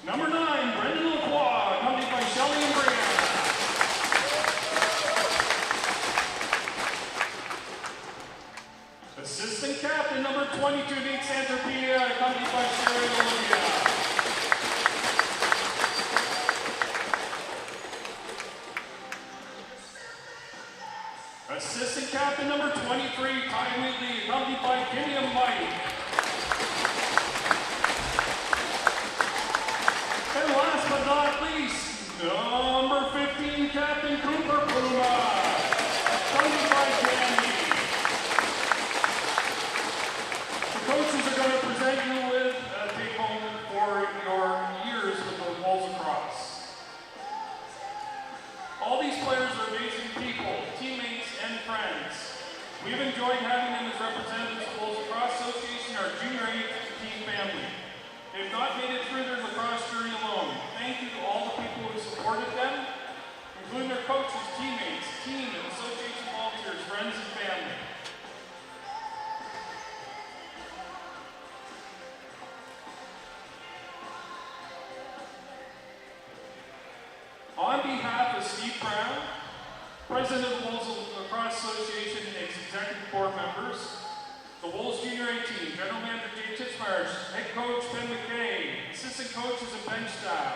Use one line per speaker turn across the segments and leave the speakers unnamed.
Number 9, Brendan Lacrosse, accompanied by Shelley and Brianna. Assistant captain, number 22, Nick Santropia, accompanied by Sherry and Olivia. Assistant captain, number 23, Ty Wheatley, accompanied by Kimmy and Mike. And last but not least, number 15, Captain Cooper Puma, accompanied by Candy. The coaches are going to present you with a take-home for your years with the Wolves Lacrosse. All these players are amazing people, teammates, and friends. We've enjoyed having them as representatives of the Wolves Lacrosse Association, our junior A team family. They've not made it through their lacrosse journey alone. Thank you to all the people who supported them, including their coaches, teammates, team and association volunteers, friends, and family. On behalf of Steve Brown, President of the Wolves Lacrosse Association and its executive board members, the Wolves Junior A team, General Manager Jay Titchmarsh, Head Coach Ben McKay, Assistant Coaches and bench staff,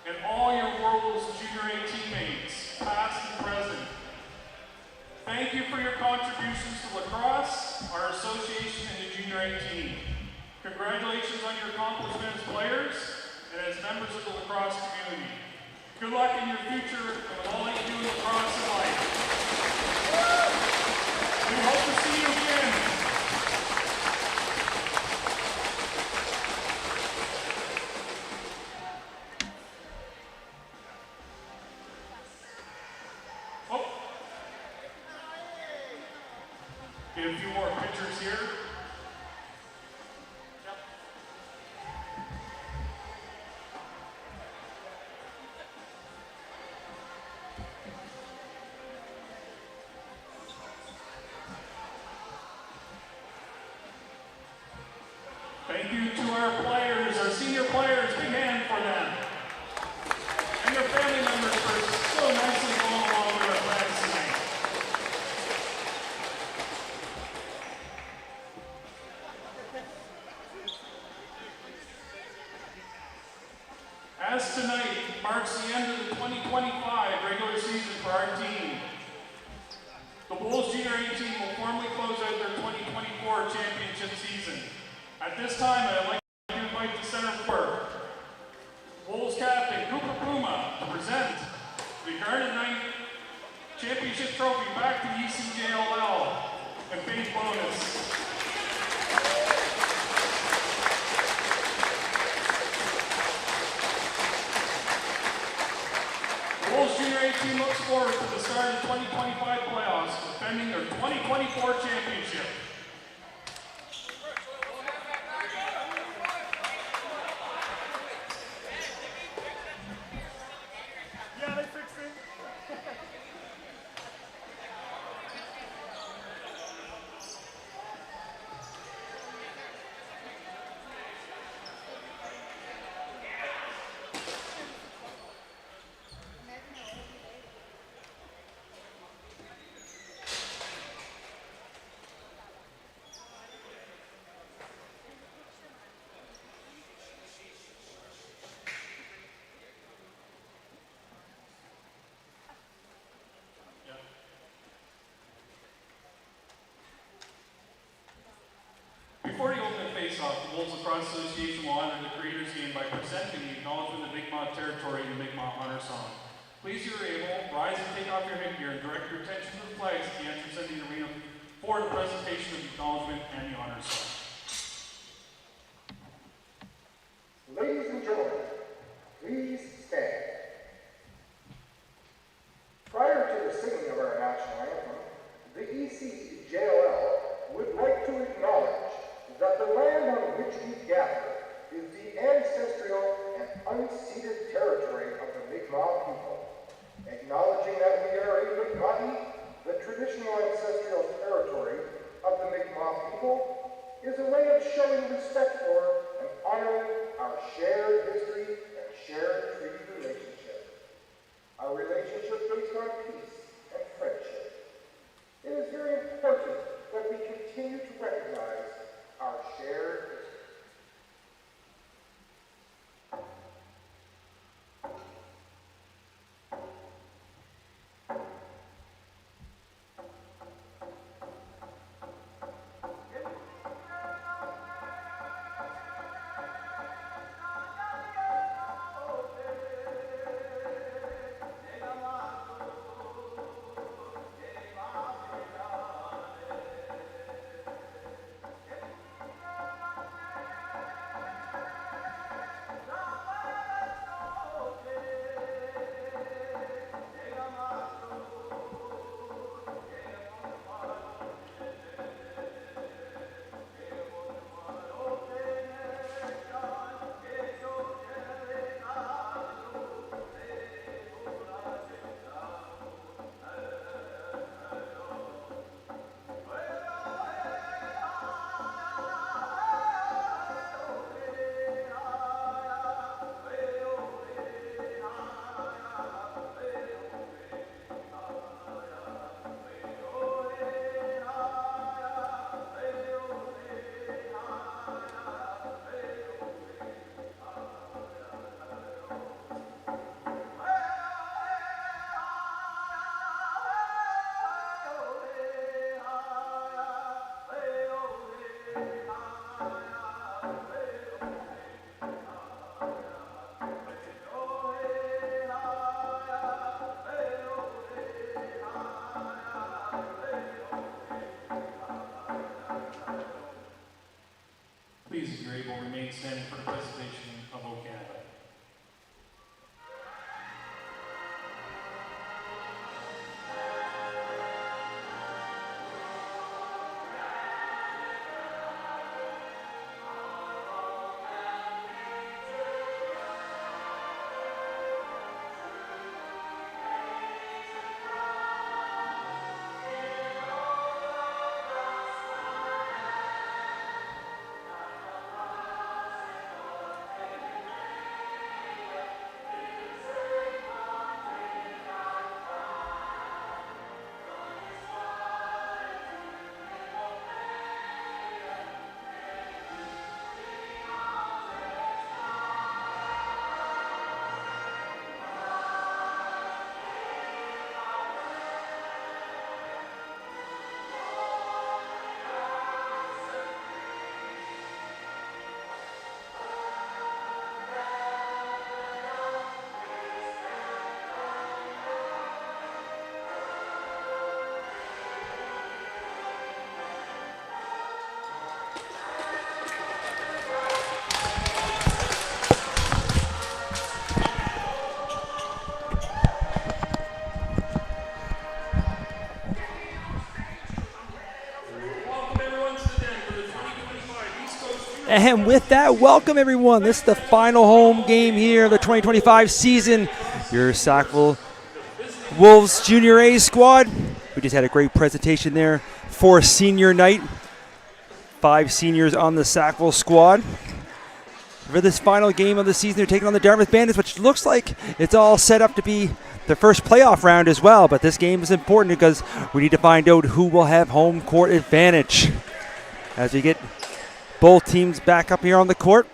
and all your Wolves Junior A teammates, past and present. Thank you for your contributions to lacrosse, our association, and the Junior A team. Congratulations on your accomplishment as players and as members of the lacrosse community. Good luck in your future and with all that you do in lacrosse in life. We hope to see you again. Oh. Get a few more pictures here. Thank you to our players, our senior players, big hand for them. And their family members for so nicely going along with our plans tonight. As tonight marks the end of the 2025 regular season for our team, the Wolves Junior A team will formally close out their 2024 championship season. At this time, I'd like to invite the center forward, Wolves captain Cooper Puma, to present the Garnet Knight Championship Trophy back to ECJLL and big bonus. The Wolves Junior A team looks forward to the start of the 2025 playoffs, defending their 2024 championship. Before you open the face-off, the Wolves Lacrosse Association will honor the Creators Game by presenting the acknowledgement of the Mi'kmaq territory in the Mi'kmaq honor song. Please, if you're able, rise and take off your headgear and direct your attention to the flags at the entrance of the arena for the presentation of the acknowledgement and the honor song.
Ladies and gentlemen, please stand. Prior to the singing of our national anthem, the ECJLL would like to acknowledge that the land on which we gather is the ancestral and unceded territory of the Mi'kmaq people. Acknowledging that we are in Mi'kmaq, the traditional ancestral territory of the Mi'kmaq people, is a way of showing respect for and honoring our shared history
Please, if you're able, remain standing for the presentation of O Canada.
And with that, welcome everyone. This is the final home game here of the 2025 season. Your Sackville Wolves Junior A squad. We just had a great presentation there for senior night. 5 seniors on the Sackville squad. For this final game of the season, they're taking on the Dartmouth Bandits, which looks like it's all set up to be the first playoff round as well. But this game is important because we need to find out who will have home court advantage. As we get both teams back up here on the court.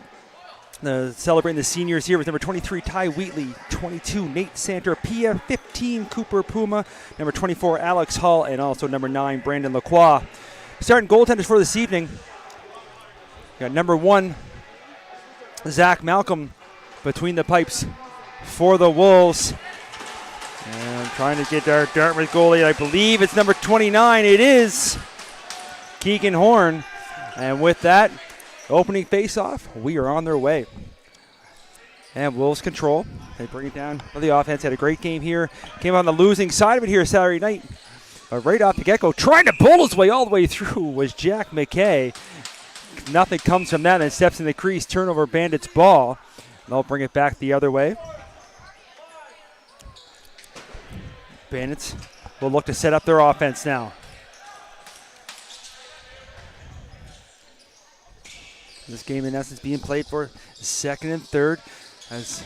Celebrating the seniors here with number 23, Ty Wheatley, 22, Nate Santerpia, 15, Cooper Puma, number 24, Alex Hall, and also number 9, Brandon Lacroix. Starting goaltenders for this evening. Got number 1, Zach Malcolm, between the pipes for the Wolves. And trying to get our Dartmouth goalie, I believe it's number 29. It is Keegan Horn. And with that, opening face-off, we are on their way. And Wolves control. They bring it down for the offense. Had a great game here. Came on the losing side of it here Saturday night. But right off the get-go, trying to bowl his way all the way through was Jack McKay. Nothing comes from that and steps in the crease. Turnover Bandits ball. And they'll bring it back the other way. Bandits will look to set up their offense now. This game, in essence, being played for second and third, as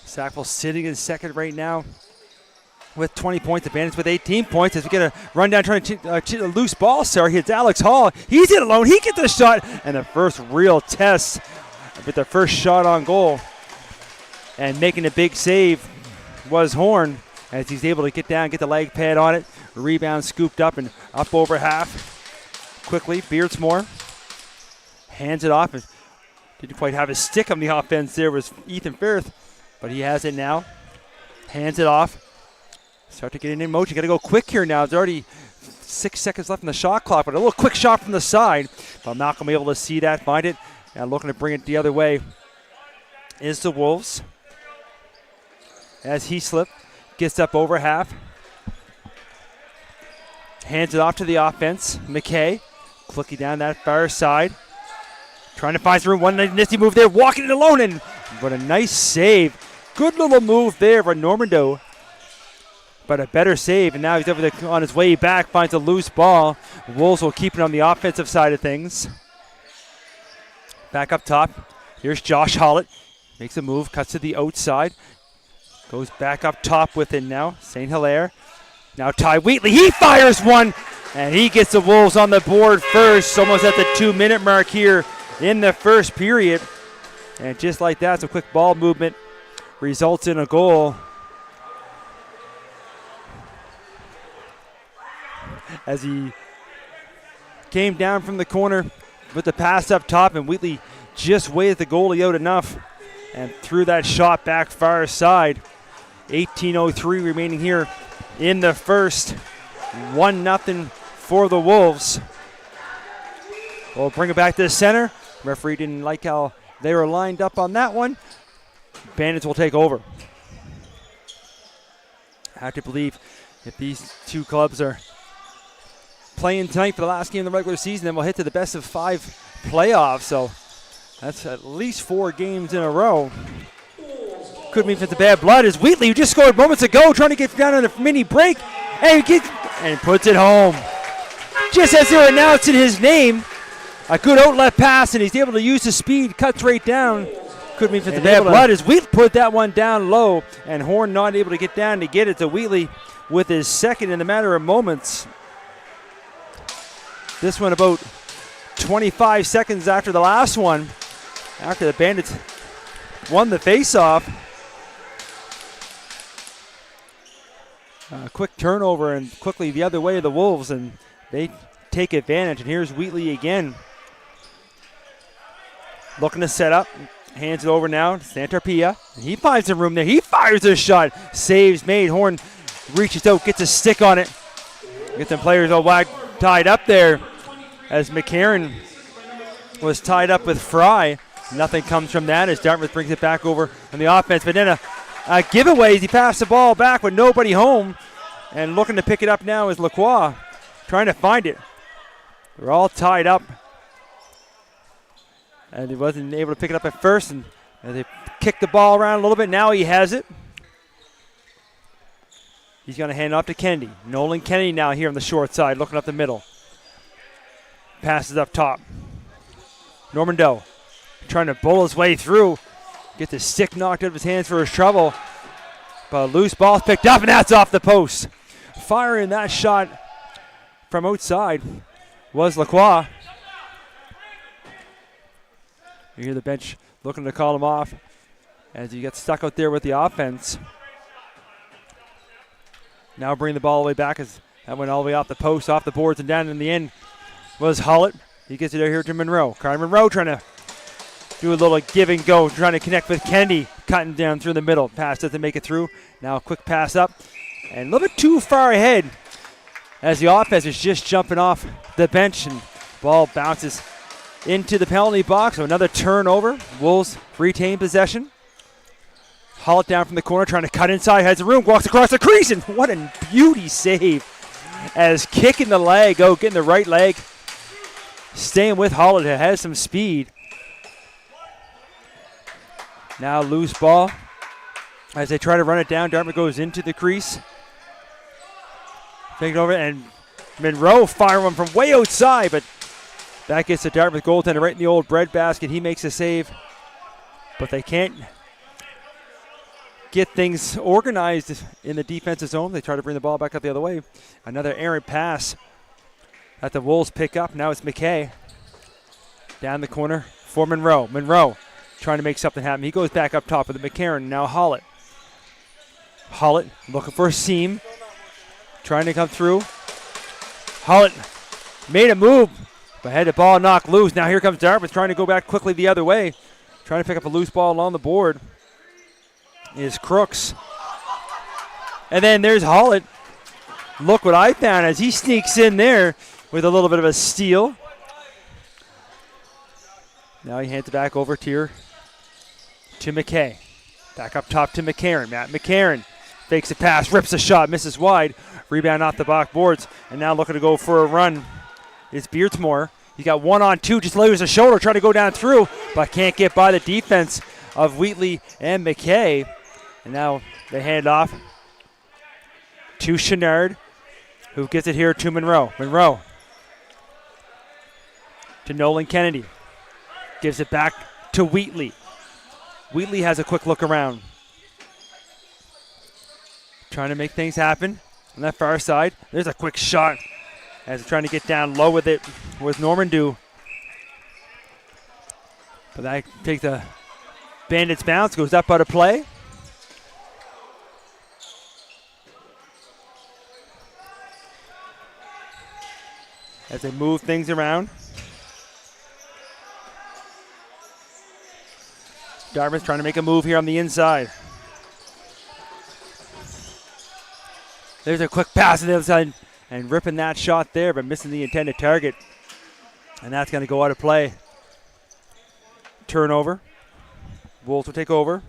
Sackville sitting in second right now with 20 points. The Bandits with 18 points. As we get a rundown trying to a loose ball. Sorry, it's Alex Hall. He's in alone. He gets the shot, and the first real test with the first shot on goal. And making a big save was Horn, as he's able to get down, get the leg pad on it. Rebound scooped up and up over half. Quickly, Beardsmore hands it off. Didn't quite have his stick on the offense there was Ethan Firth, but he has it now. Hands it off. Start to get it in motion. Got to go quick here now. There's already 6 seconds left in the shot clock, but a little quick shot from the side. But Malcolm able to see that, find it, and looking to bring it the other way is the Wolves. As he slipped, gets up over half. Hands it off to the offense. McKay, clicking down that far side. Trying to find some room. One nifty move there. Walking it alone. And but a nice save. Good little move there for Normando. But a better save. And now he's on his way back. Finds a loose ball. Wolves will keep it on the offensive side of things. Back up top. Here's Josh Hollett. Makes a move. Cuts to the outside. Goes back up top with it now. St. Hilaire. Now Ty Wheatley. He fires one. And he gets the Wolves on the board first. Almost at the 2-minute mark here in the first period. And just like that, some quick ball movement results in a goal. As he came down from the corner with the pass up top, and Wheatley just waited the goalie out enough and threw that shot back far side. 18:03 remaining here in the first. 1-0 for the Wolves. We'll bring it back to the center. Referee didn't like how they were lined up on that one. Bandits will take over. I have to believe if these two clubs are playing tonight for the last game of the regular season, then we'll hit to the best of 5 playoffs. So that's at least 4 games in a row. Could mean if it's a bad blood is Wheatley, who just scored moments ago, trying to get down on a mini break, and puts it home. Just as they're announcing his name, a good outlet pass, and he's able to use his speed, cuts right down. Could mean if it's a bad blood is Wheatley put that one down low, and Horn not able to get down to get it to Wheatley with his second in a matter of moments. This one about 25 seconds after the last one, after the Bandits won the face-off. Quick turnover and quickly the other way of the Wolves, and they take advantage. And here's Wheatley again. Looking to set up. Hands it over now to Santarpia. He finds some room there. He fires a shot. Saves made. Horn reaches out, gets a stick on it. Get some players all tied up there as McCarron was tied up with Fry. Nothing comes from that as Dartmouth brings it back over on the offense. But then a giveaway as he passed the ball back with nobody home. And looking to pick it up now is Lacrosse, trying to find it. They're all tied up. And he wasn't able to pick it up at first. And they kicked the ball around a little bit. Now he has it. He's going to hand it off to Kennedy. Nolan Kennedy now here on the short side, looking up the middle. Passes up top. Norman Doe trying to bowl his way through. Get the stick knocked out of his hands for his trouble. But a loose ball's picked up, and that's off the post. Firing that shot from outside was Lacroix. You hear the bench looking to call him off as he gets stuck out there with the offense. Now bring the ball all the way back as that went all the way off the post, off the boards, and down in the end was Hollett. He gets it out here to Monroe. Carter Monroe trying to do a little give and go, trying to connect with Kennedy, cutting down through the middle. Pass doesn't make it through. Now a quick pass up, and a little bit too far ahead as the offense is just jumping off the bench, and ball bounces into the penalty box. So another turnover. Wolves retain possession. Hollett down from the corner, trying to cut inside, has the room, walks across the crease, and what a beauty save as kicking the leg out, getting the right leg, staying with Hollett, who has some speed. Now loose ball as they try to run it down. Dartmouth goes into the crease. Take it over, and Monroe fire one from way outside, but that gets the Dartmouth goaltender right in the old breadbasket. He makes a save, but they can't get things organized in the defensive zone. They try to bring the ball back up the other way. Another errant pass that the Wolves pick up. Now it's McKay down the corner for Monroe. Monroe trying to make something happen. He goes back up top with the McCarron. Now Hollett. Hollett looking for a seam. Trying to come through. Hollett made a move, but had the ball knocked loose. Now here comes Dartmouth trying to go back quickly the other way. Trying to pick up a loose ball along the board is Crooks. And then there's Hollett. Look what I found as he sneaks in there with a little bit of a steal. Now he hands it back over to McKay. Back up top to McCarron. Matt McCarron fakes a pass, rips a shot, misses wide. Rebound off the back boards. And now looking to go for a run is Beardsmore. He got 1-on-2, just lowers the shoulder, trying to go down through, but can't get by the defense of Wheatley and McKay. And now they hand off to Chenard, who gets it here to Monroe. Monroe to Nolan Kennedy. Gives it back to Wheatley. Wheatley has a quick look around. Trying to make things happen on that far side. There's a quick shot as they're trying to get down low with it with Norman Dew. But that takes the Bandits bounce, goes up out of play. As they move things around. Dartmouth trying to make a move here on the inside. There's a quick pass on the other side and ripping that shot there, but missing the intended target. And that's going to go out of play. Turnover. Wolves will take over.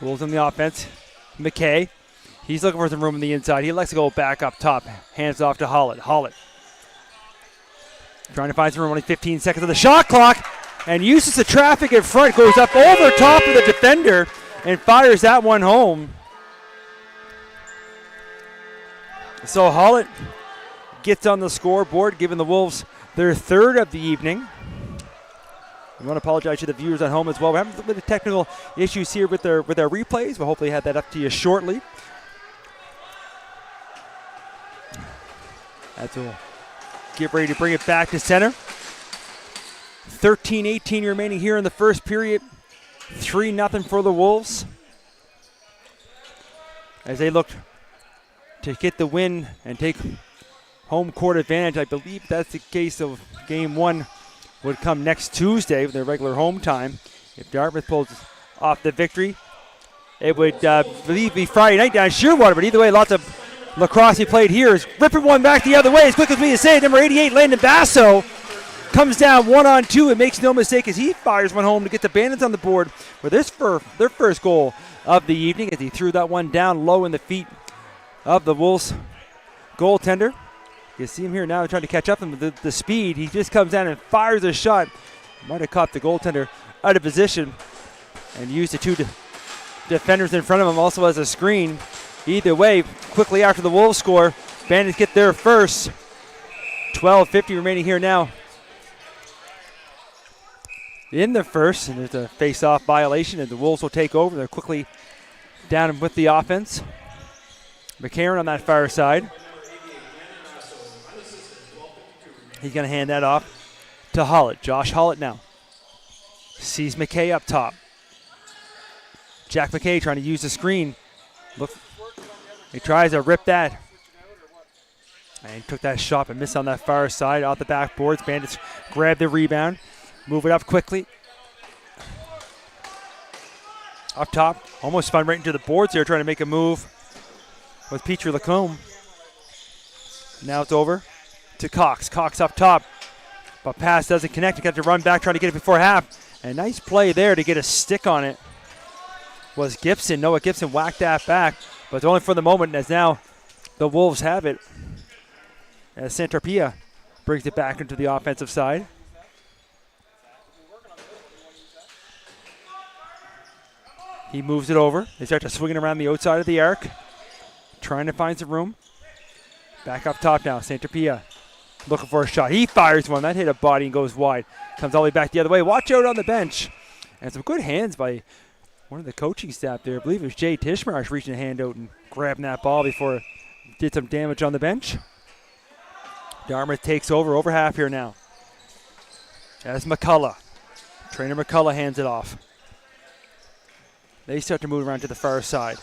Wolves on the offense. McKay. He's looking for some room on the inside. He likes to go back up top. Hands off to Hollett. Hollett trying to find some room. Only 15 seconds of the shot clock. And uses the traffic in front. Goes up over top of the defender and fires that one home. So Hollett gets on the scoreboard, giving the Wolves their third of the evening. I want to apologize to the viewers at home as well. We're having a little bit of technical issues here with our replays. We'll hopefully have that up to you shortly. That's we'll get ready to bring it back to center. 13-18 remaining here in the first period. 3-0 for the Wolves. As they look to get the win and take home court advantage. I believe that's the case of game one would come next Tuesday with their regular home time. If Dartmouth pulls off the victory, it would be Friday night down in Shearwater. But either way, lots of lacrosse played here. Is ripping one back the other way as quick as we can say. Number 88, Landon Basso, comes down 1-on-2 and makes no mistake as he fires one home to get the Bandits on the board for their first goal of the evening as he threw that one down low in the feet of the Wolves goaltender. You see him here now trying to catch up with the speed. He just comes down and fires a shot. Might have caught the goaltender out of position and used the two defenders in front of him also as a screen. Either way, quickly after the Wolves score, Bandits get their first. 12:50 remaining here now in the first. And there's a face-off violation and the Wolves will take over. They're quickly down with the offense. McCarron on that far side. He's going to hand that off to Hollett. Josh Hollett now. Sees McKay up top. Jack McKay trying to use the screen. Look, he tries to rip that. And took that shot but missed on that far side off the backboards. Bandits grab the rebound. Move it up quickly. Up top. Almost spun right into the boards here trying to make a move with Petrie Lacombe. Now it's over to Cox. Cox up top. But pass doesn't connect. You got to run back trying to get it before half. And nice play there to get a stick on it was Gibson. Noah Gibson whacked that back. But it's only for the moment as now the Wolves have it. As Santarpia brings it back into the offensive side. He moves it over. They start to swing it around the outside of the arc. Trying to find some room. Back up top now. Santarpia looking for a shot. He fires one. That hit a body and goes wide. Comes all the way back the other way. Watch out on the bench. And some good hands by one of the coaching staff there. I believe it was Jay Tishmarsh reaching a hand out and grabbing that ball before it did some damage on the bench. Dartmouth takes over half here now. As McCullough. Trainer McCullough hands it off. They start to move around to the far side.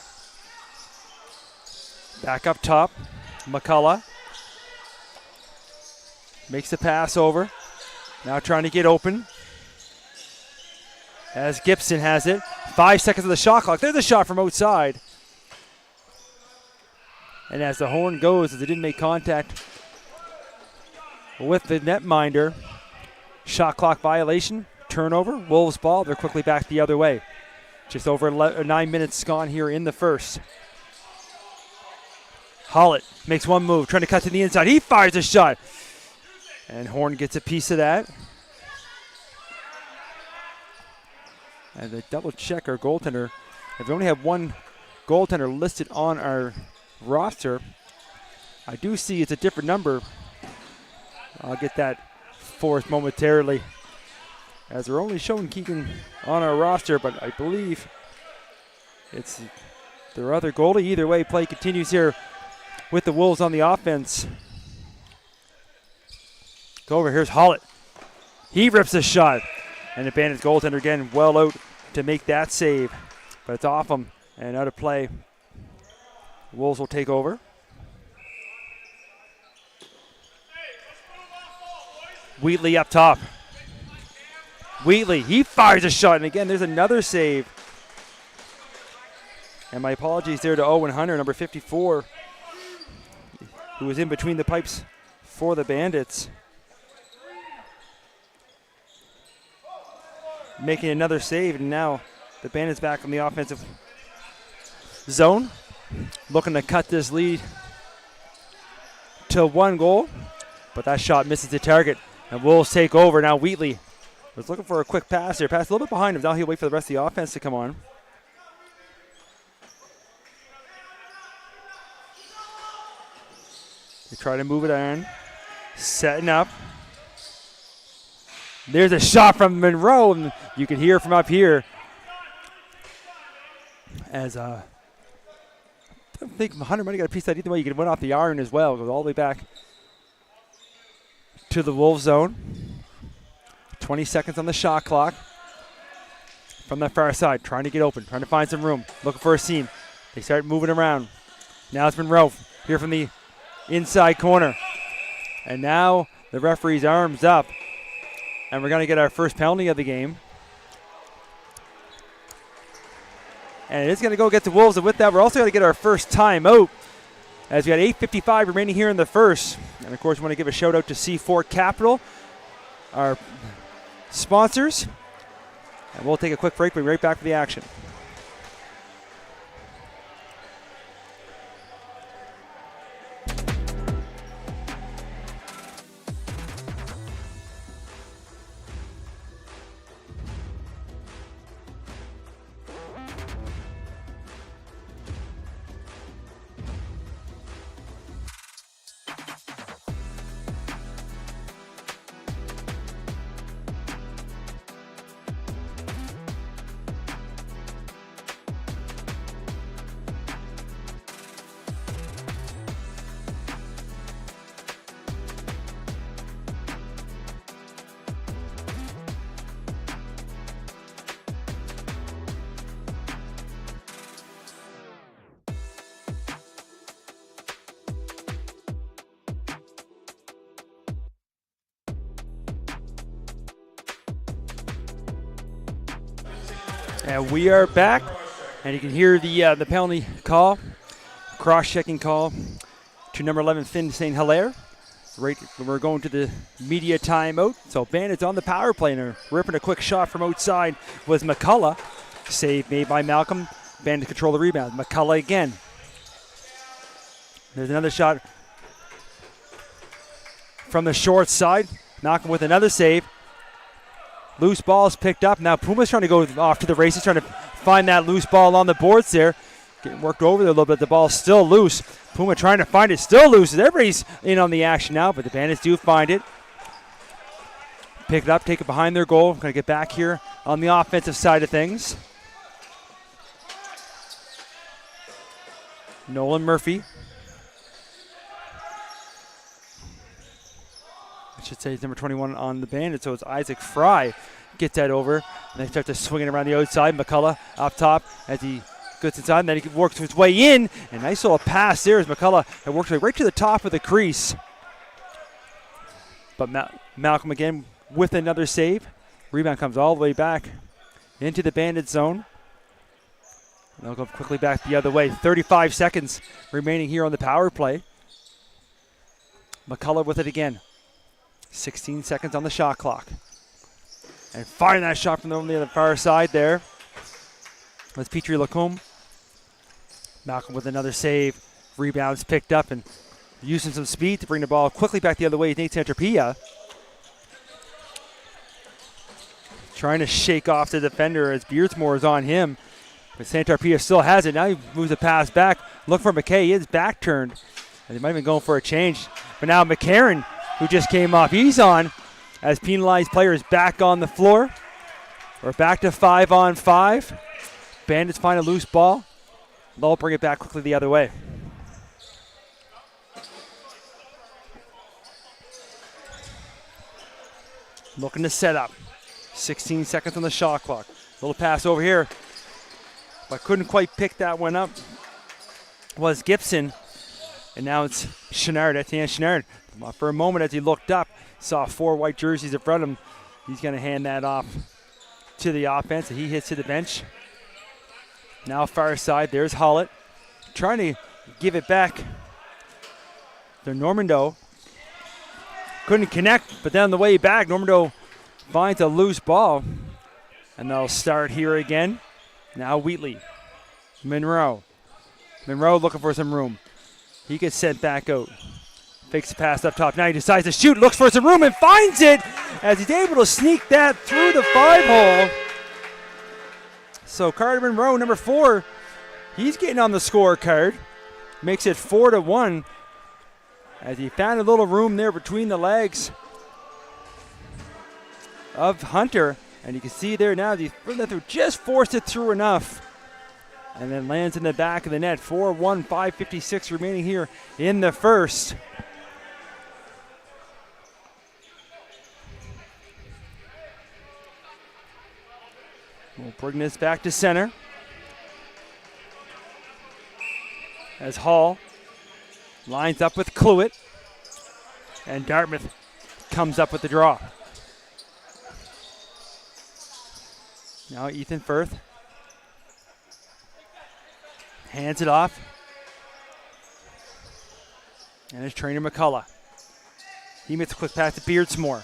Back up top. McCullough. Makes the pass over. Now trying to get open. As Gibson has it. 5 seconds of the shot clock. There's a shot from outside. And as the horn goes, as it didn't make contact with the netminder, shot clock violation, turnover, Wolves ball. They're quickly back the other way. Just over 9 minutes gone here in the first. Hollett makes one move, trying to cut to the inside. He fires a shot. And Horn gets a piece of that. And they double check our goaltender. If we only have one goaltender listed on our roster, I do see it's a different number. I'll get that for us momentarily, as we're only showing Keegan on our roster, but I believe it's their other goalie. Either way, play continues here with the Wolves on the offense. Go over, here's Hollett. He rips a shot, and the Bandits goaltender again well out to make that save, but it's off him and out of play. Wolves will take over. Wheatley up top. Wheatley, he fires a shot, and again, there's another save. And my apologies there to Owen Hunter, number 54, who was in between the pipes for the Bandits. Making another save, and now the Bandits back on the offensive zone, looking to cut this lead to 1 goal, but that shot misses the target, and Wolves take over. Now Wheatley was looking for a quick pass there, pass a little bit behind him. Now he'll wait for the rest of the offense to come on. They try to move it on, setting up. There's a shot from Monroe, and you can hear from up here as I think Hunter might have got a piece of that either way. You could win off the iron as well. Goes all the way back to the Wolves zone. 20 seconds on the shot clock. From the far side, trying to get open, trying to find some room, looking for a seam. They start moving around. Now it's Monroe here from the inside corner. And now the referee's arms up. And we're going to get our first penalty of the game. And it's going to go get the Wolves. And with that, we're also going to get our first timeout, as we got 8:55 remaining here in the first. And, of course, we want to give a shout-out to C4 Capital, our sponsors. And we'll take a quick break. We'll be right back for the action. And we are back, and you can hear the penalty call, cross-checking call to number 11, Finn St. Hilaire. Right when we're going to the media timeout. So Bandits on the power play, and are ripping a quick shot from outside was McCullough. Save made by Malcolm. Bandits control the rebound. McCullough again. There's another shot from the short side. Malcolm with another save. Loose ball is picked up. Now Puma's trying to go off to the races, trying to find that loose ball on the boards there. Getting worked over there a little bit. The ball's still loose. Puma trying to find it. Still loose. Everybody's in on the action now, but the Bandits do find it. Pick it up, take it behind their goal. Going to get back here on the offensive side of things. Nolan Murphy. I should say he's number 21 on the Bandits, so it's Isaac Fry gets that over. And they start to swing it around the outside. McCullough up top as he gets inside, and then he works his way in. And nice little pass there as McCullough had worked right to the top of the crease. But Malcolm again with another save. Rebound comes all the way back into the Bandit zone. And they'll go quickly back the other way. 35 seconds remaining here on the power play. McCullough with it again. 16 seconds on the shot clock. And firing that shot from the other far side there. With Petrie Lacombe. Malcolm with another save. Rebounds picked up and using some speed to bring the ball quickly back the other way. Nate Santarpia trying to shake off the defender as Beardsmore is on him. But Santarpia still has it. Now he moves the pass back. Look for McKay. He is back turned. And they might have been going for a change. But now McCarron, who just came off, he's on as penalized player is back on the floor. We're back to 5-on-5. Bandits find a loose ball. They'll bring it back quickly the other way. Looking to set up. 16 seconds on the shot clock. Little pass over here. But couldn't quite pick that one up. Was Gibson. And now it's Chenard, Etienne Chenard. For a moment as he looked up, saw 4 white jerseys in front of him. He's going to hand that off to the offense. And he hits to the bench. Now far side, there's Hollett trying to give it back to Normando. Couldn't connect, but then on the way back, Normando finds a loose ball. And they'll start here again. Now Wheatley. Monroe looking for some room. He gets sent back out. Fakes the pass up top. Now he decides to shoot, looks for some room and finds it as he's able to sneak that through the 5-hole. So Carter Monroe, number 4, he's getting on the scorecard. Makes it 4-1 as he found a little room there between the legs of Hunter. And you can see there now, he's just forced it through enough. And then lands in the back of the net. 4-1, 5:56 remaining here in the first. We'll bring this back to center. As Hall lines up with Cluett. And Dartmouth comes up with the draw. Now Ethan Firth hands it off. And his trainer McCullough. He makes a quick pass to Beardsmore.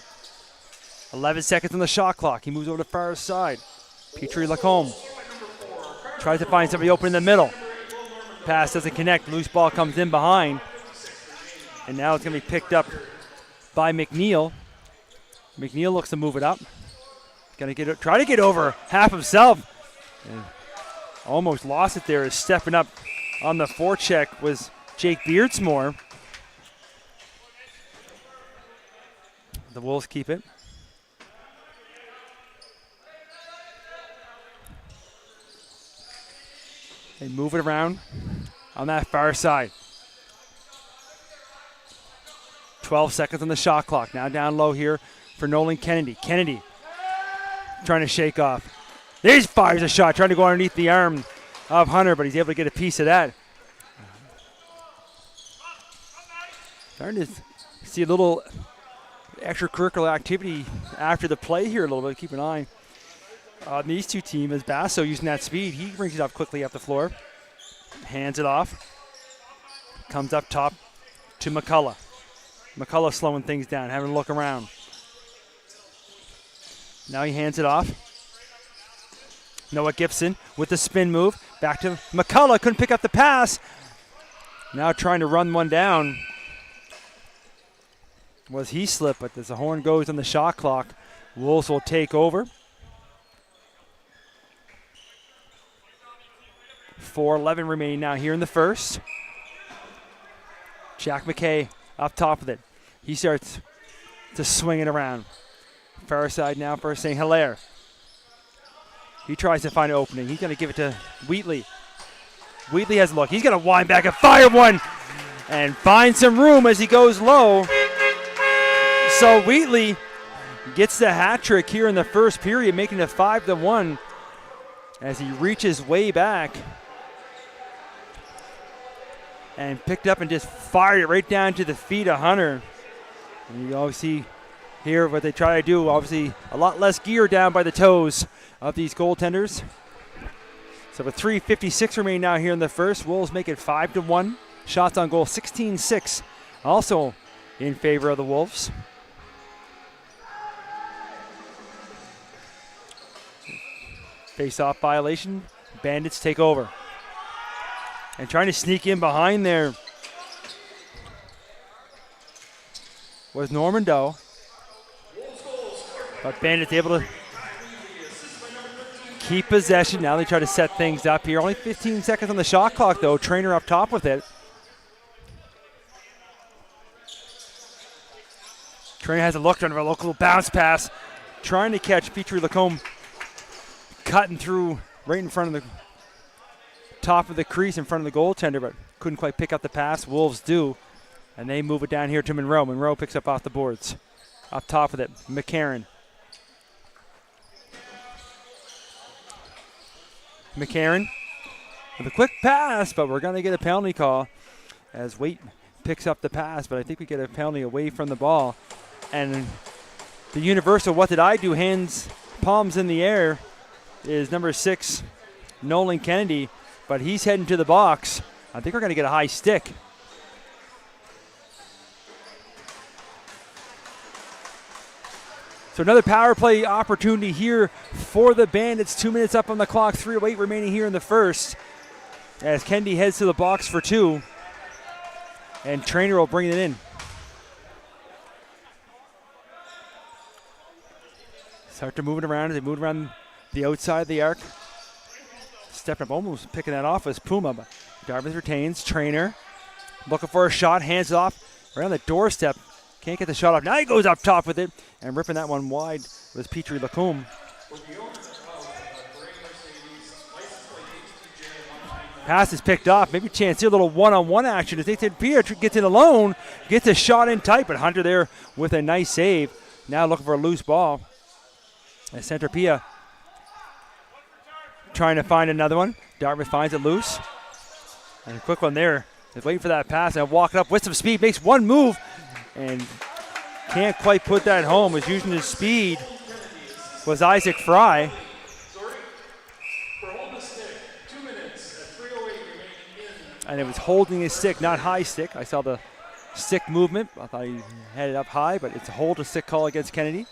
11 seconds on the shot clock. He moves over to the far side. Petrie Lacombe tries to find somebody open in the middle. Pass doesn't connect. Loose ball comes in behind. And now it's going to be picked up by McNeil. McNeil looks to move it up. Try to get over half himself. And almost lost it there. Stepping up on the forecheck was Jake Beardsmore. The Wolves keep it. They move it around on that far side. 12 seconds on the shot clock. Now down low here for Nolan Kennedy. Kennedy trying to shake off. There he fires a shot, trying to go underneath the arm of Hunter, but he's able to get a piece of that. Starting to see a little extracurricular activity after the play here a little bit. Keep an eye on these two teams as Basso using that speed. He brings it up quickly up the floor. Hands it off. Comes up top to McCullough. McCullough slowing things down, having a look around. Now he hands it off. Noah Gibson with the spin move. Back to McCullough. Couldn't pick up the pass. Now trying to run one down. Was he slipped, but as the horn goes on the shot clock, Wolves will take over. 4:11 remaining now here in the first. Jack McKay up top of it. He starts to swing it around. Far side now for St. Hilaire. He tries to find an opening. He's going to give it to Wheatley. Wheatley has a look. He's going to wind back and fire one and find some room as he goes low. So Wheatley gets the hat trick here in the first period, making it 5-1 as he reaches way back and picked up and just fired it right down to the feet of Hunter. And you obviously hear what they try to do. Obviously a lot less gear down by the toes of these goaltenders. So with 3:56 remaining now here in the first, Wolves make it 5-1. Shots on goal 16-6, also in favor of the Wolves. Face-off violation. Bandits take over. And trying to sneak in behind there was Normando. But Bandits able to keep possession. Now they try to set things up here. Only 15 seconds on the shot clock, though. Trainer up top with it. Trainer has a look under a local bounce pass. Trying to catch Petrie Lacombe cutting through right in front of the top of the crease in front of the goaltender, but couldn't quite pick up the pass. Wolves do, and they move it down here to Monroe. Monroe picks up off the boards. Up top of it, McCarron. McCarron with a quick pass, but we're going to get a penalty call as Waite picks up the pass, but I think we get a penalty away from the ball. And the universal "what did I do" hands palms in the air is number 6, Nolan Kennedy, but he's heading to the box. I think we're going to get a high stick. So another power play opportunity here for the Bandits. 2 minutes up on the clock, 3:08 remaining here in the first. As Kennedy heads to the box for two. And Trainer will bring it in. Start to move it around as they move around the outside of the arc. Stepping up, almost picking that off was Puma. But Dartmouth retains. Trainer looking for a shot, hands it off right on the doorstep. Can't get the shot off. Now he goes up top with it, and ripping that one wide was Petrie Lacombe. Pass is picked off. Maybe chance here, a little one-on-one action as Nathan Pierre gets in alone, gets a shot in tight, but Hunter there with a nice save. Now looking for a loose ball. And Center Pia trying to find another one. Dartmouth finds it loose. And a quick one there. He's waiting for that pass and walking up with some speed. Makes one move and can't quite put that home. Was using his speed was Isaac Fry. And it was holding his stick, not high stick. I saw the stick movement. I thought he had it up high, but it's a hold a stick call against Kennedy.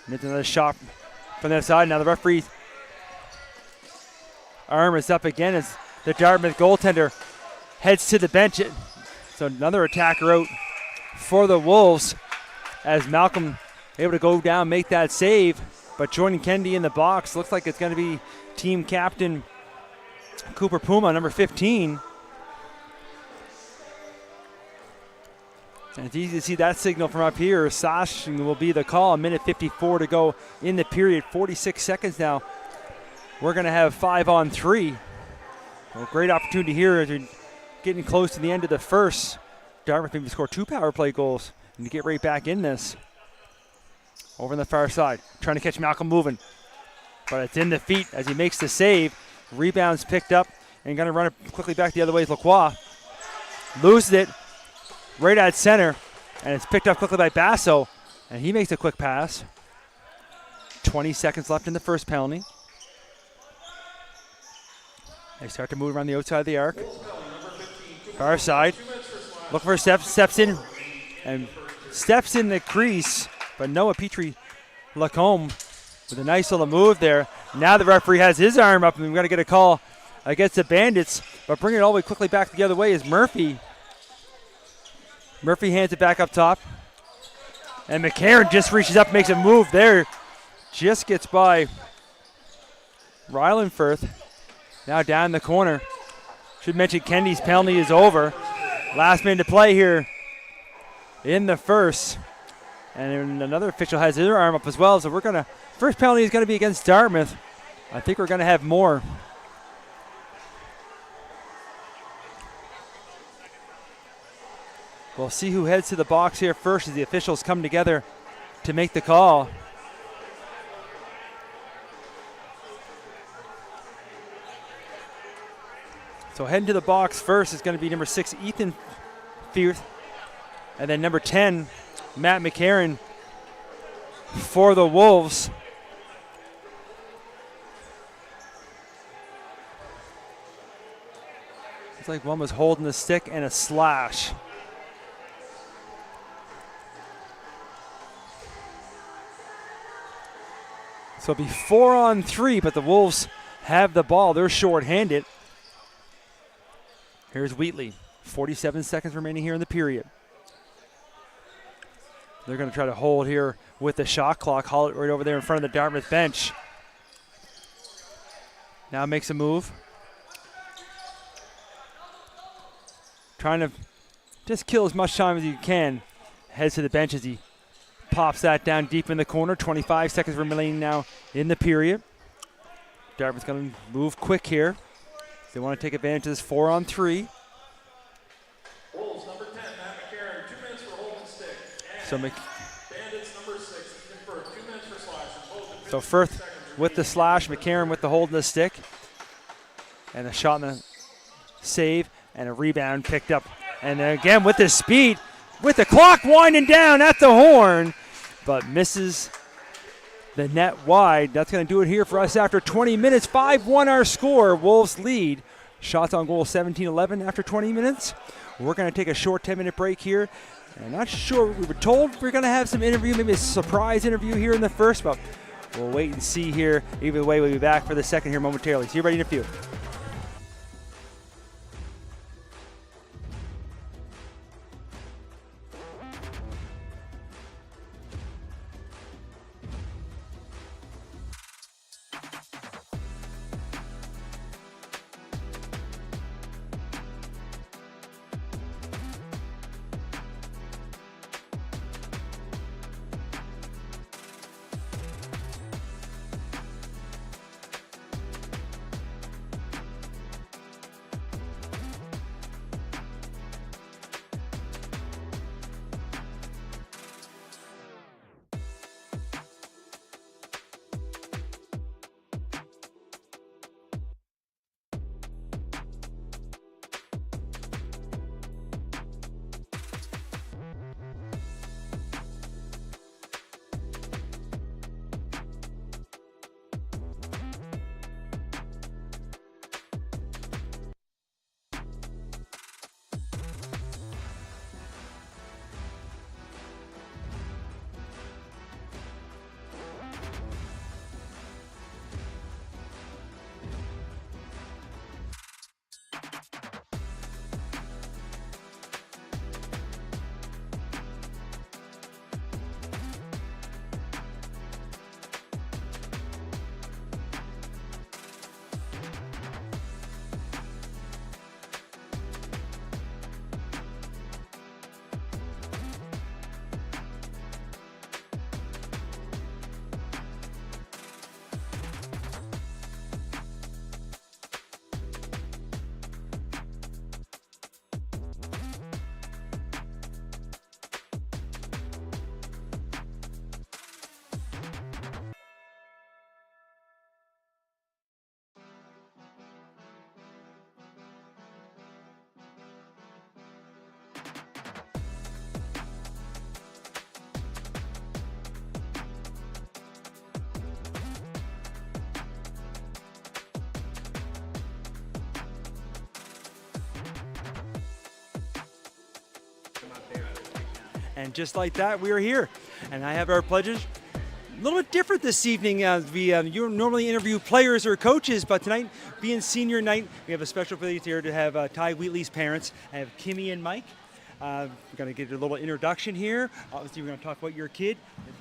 And it's another shot from that side. Now the referee's arm is up again as the Dartmouth goaltender heads to the bench. So another attacker out for the Wolves as Malcolm able to go down, make that save. But joining Kennedy in the box, looks like it's going to be team captain Cooper Puma, number 15. And it's easy to see that signal from up here. Slashing will be the call. 1:54 to go in the period. 46 seconds now. We're going to have 5-on-3. Well, great opportunity here as we're getting close to the end of the first. Dartmouth maybe score 2 power play goals and to get right back in this. Over on the far side, trying to catch Malcolm moving. But it's in the feet as he makes the save. Rebounds picked up and going to run it quickly back the other way is Lacroix. Loses it right at center, and it's picked up quickly by Basso, and he makes a quick pass. 20 seconds left in the first penalty. They start to move around the outside of the arc. Far side, looking for a step, steps in, and steps in the crease, but Noah Petrie Lacombe with a nice little move there. Now the referee has his arm up, and we've got to get a call against the Bandits, but bringing it all the way quickly back the other way is Murphy. Murphy hands it back up top. And McCarron just reaches up, makes a move there. Just gets by Rylandfirth. Now down in the corner. Should mention Kennedy's penalty is over. Last minute to play here in the first. And another official has his arm up as well. So first penalty is going to be against Dartmouth. I think we're going to have more. We'll see who heads to the box here first as the officials come together to make the call. So heading to the box first is going to be number 6, Ethan Firth. And then number 10, Matt McCarron for the Wolves. Looks like one was holding the stick and a slash. So it'll be 4-on-3, but the Wolves have the ball. They're short-handed. Here's Wheatley. 47 seconds remaining here in the period. They're going to try to hold here with the shot clock. Haul it right over there in front of the Dartmouth bench. Now makes a move. Trying to just kill as much time as you can. Heads to the bench as he pops that down deep in the corner. 25 seconds remaining now in the period. Dartmouth's going to move quick here. They want to take advantage of this 4-on-3.
Wolves number 10, Matt McCarron, 2 minutes for holding stick.
So
Bandits number 6, Ethan Firth, 2 minutes for slash.
So Firth with the slash, McCarron with the hold in the stick. And a shot in the save and a rebound picked up. And then again with the speed, with the clock winding down at the horn, but misses the net wide. That's going to do it here for us after 20 minutes. 5-1 our score. Wolves lead. Shots on goal 17-11 after 20 minutes. We're going to take a short 10-minute break here. I'm not sure. We were told we're going to have some interview, maybe a surprise interview here in the first, but we'll wait and see here. Either way, we'll be back for the second here momentarily. See you ready in a few. And just like that, we are here. And I have our pledges. A little bit different this evening. You normally interview players or coaches, but tonight, being senior night, we have a special privilege here to have Ty Wheatley's parents. I have Kimmy and Mike. We're going to get a little introduction here. Obviously, we're going to talk about your kid.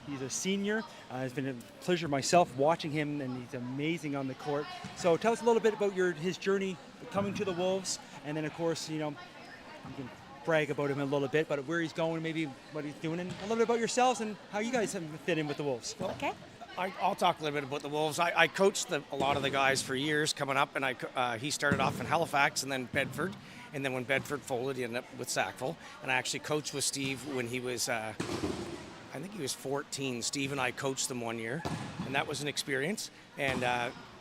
He's a senior. It's been a pleasure myself watching him, and he's amazing on the court. So tell us a little bit about his journey coming to the Wolves, and then, of course, you can brag about him a little bit, but where he's going, maybe what he's doing, and a little bit about yourselves and how you guys have fit in with the Wolves.
Okay.
I'll talk a little bit about the Wolves. I coached a lot of the guys for years coming up, and he started off in Halifax and then Bedford, and then when Bedford folded, he ended up with Sackville. And I actually coached with Steve when he was, I think he was 14. Steve and I coached them one year, and that was an experience. And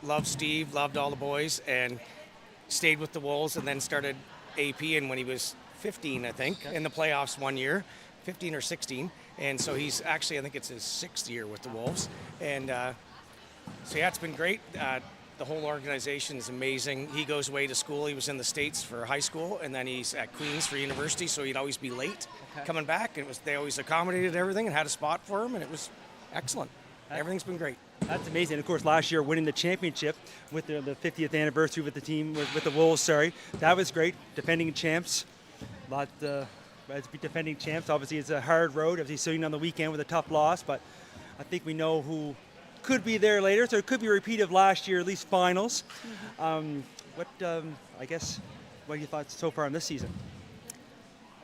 loved Steve, loved all the boys, and stayed with the Wolves, and then started AP. And when he was 15, I think, in the playoffs one year, 15 or 16. And so he's actually, I think it's his 6th year with the Wolves. And so, yeah, it's been great. The whole organization is amazing. He goes away to school. He was in the States for high school, and then he's at Queens for university, so he'd always be late coming back. And they always accommodated everything and had a spot for him, and it was excellent. Everything's been great.
That's amazing. Of course, last year winning the championship with the 50th anniversary with the team, with the Wolves, that was great. Defending champs. As defending champs, obviously it's a hard road. Obviously, sitting on the weekend with a tough loss, but I think we know who could be there later. So it could be a repeat of last year, at least finals. What are your thoughts so far on this season?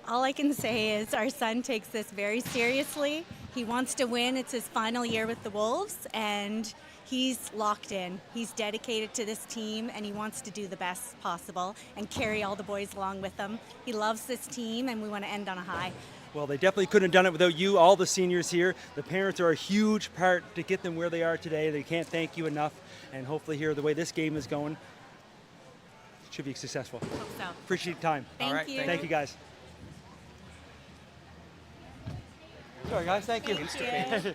All I can say is our son takes this very seriously. He wants to win. It's his final year with the Wolves, and he's locked in. He's dedicated to this team, and he wants to do the best possible and carry all the boys along with him. He loves this team, and we want to end on a high.
Well, they definitely couldn't have done it without you, all the seniors here. The parents are a huge part to get them where they are today. They can't thank you enough, and hopefully here, the way this game is going, it should be successful.
Hope so.
Appreciate your time.
Thank you.
Thank you, guys. Sorry, guys. Thank you.
Thank you.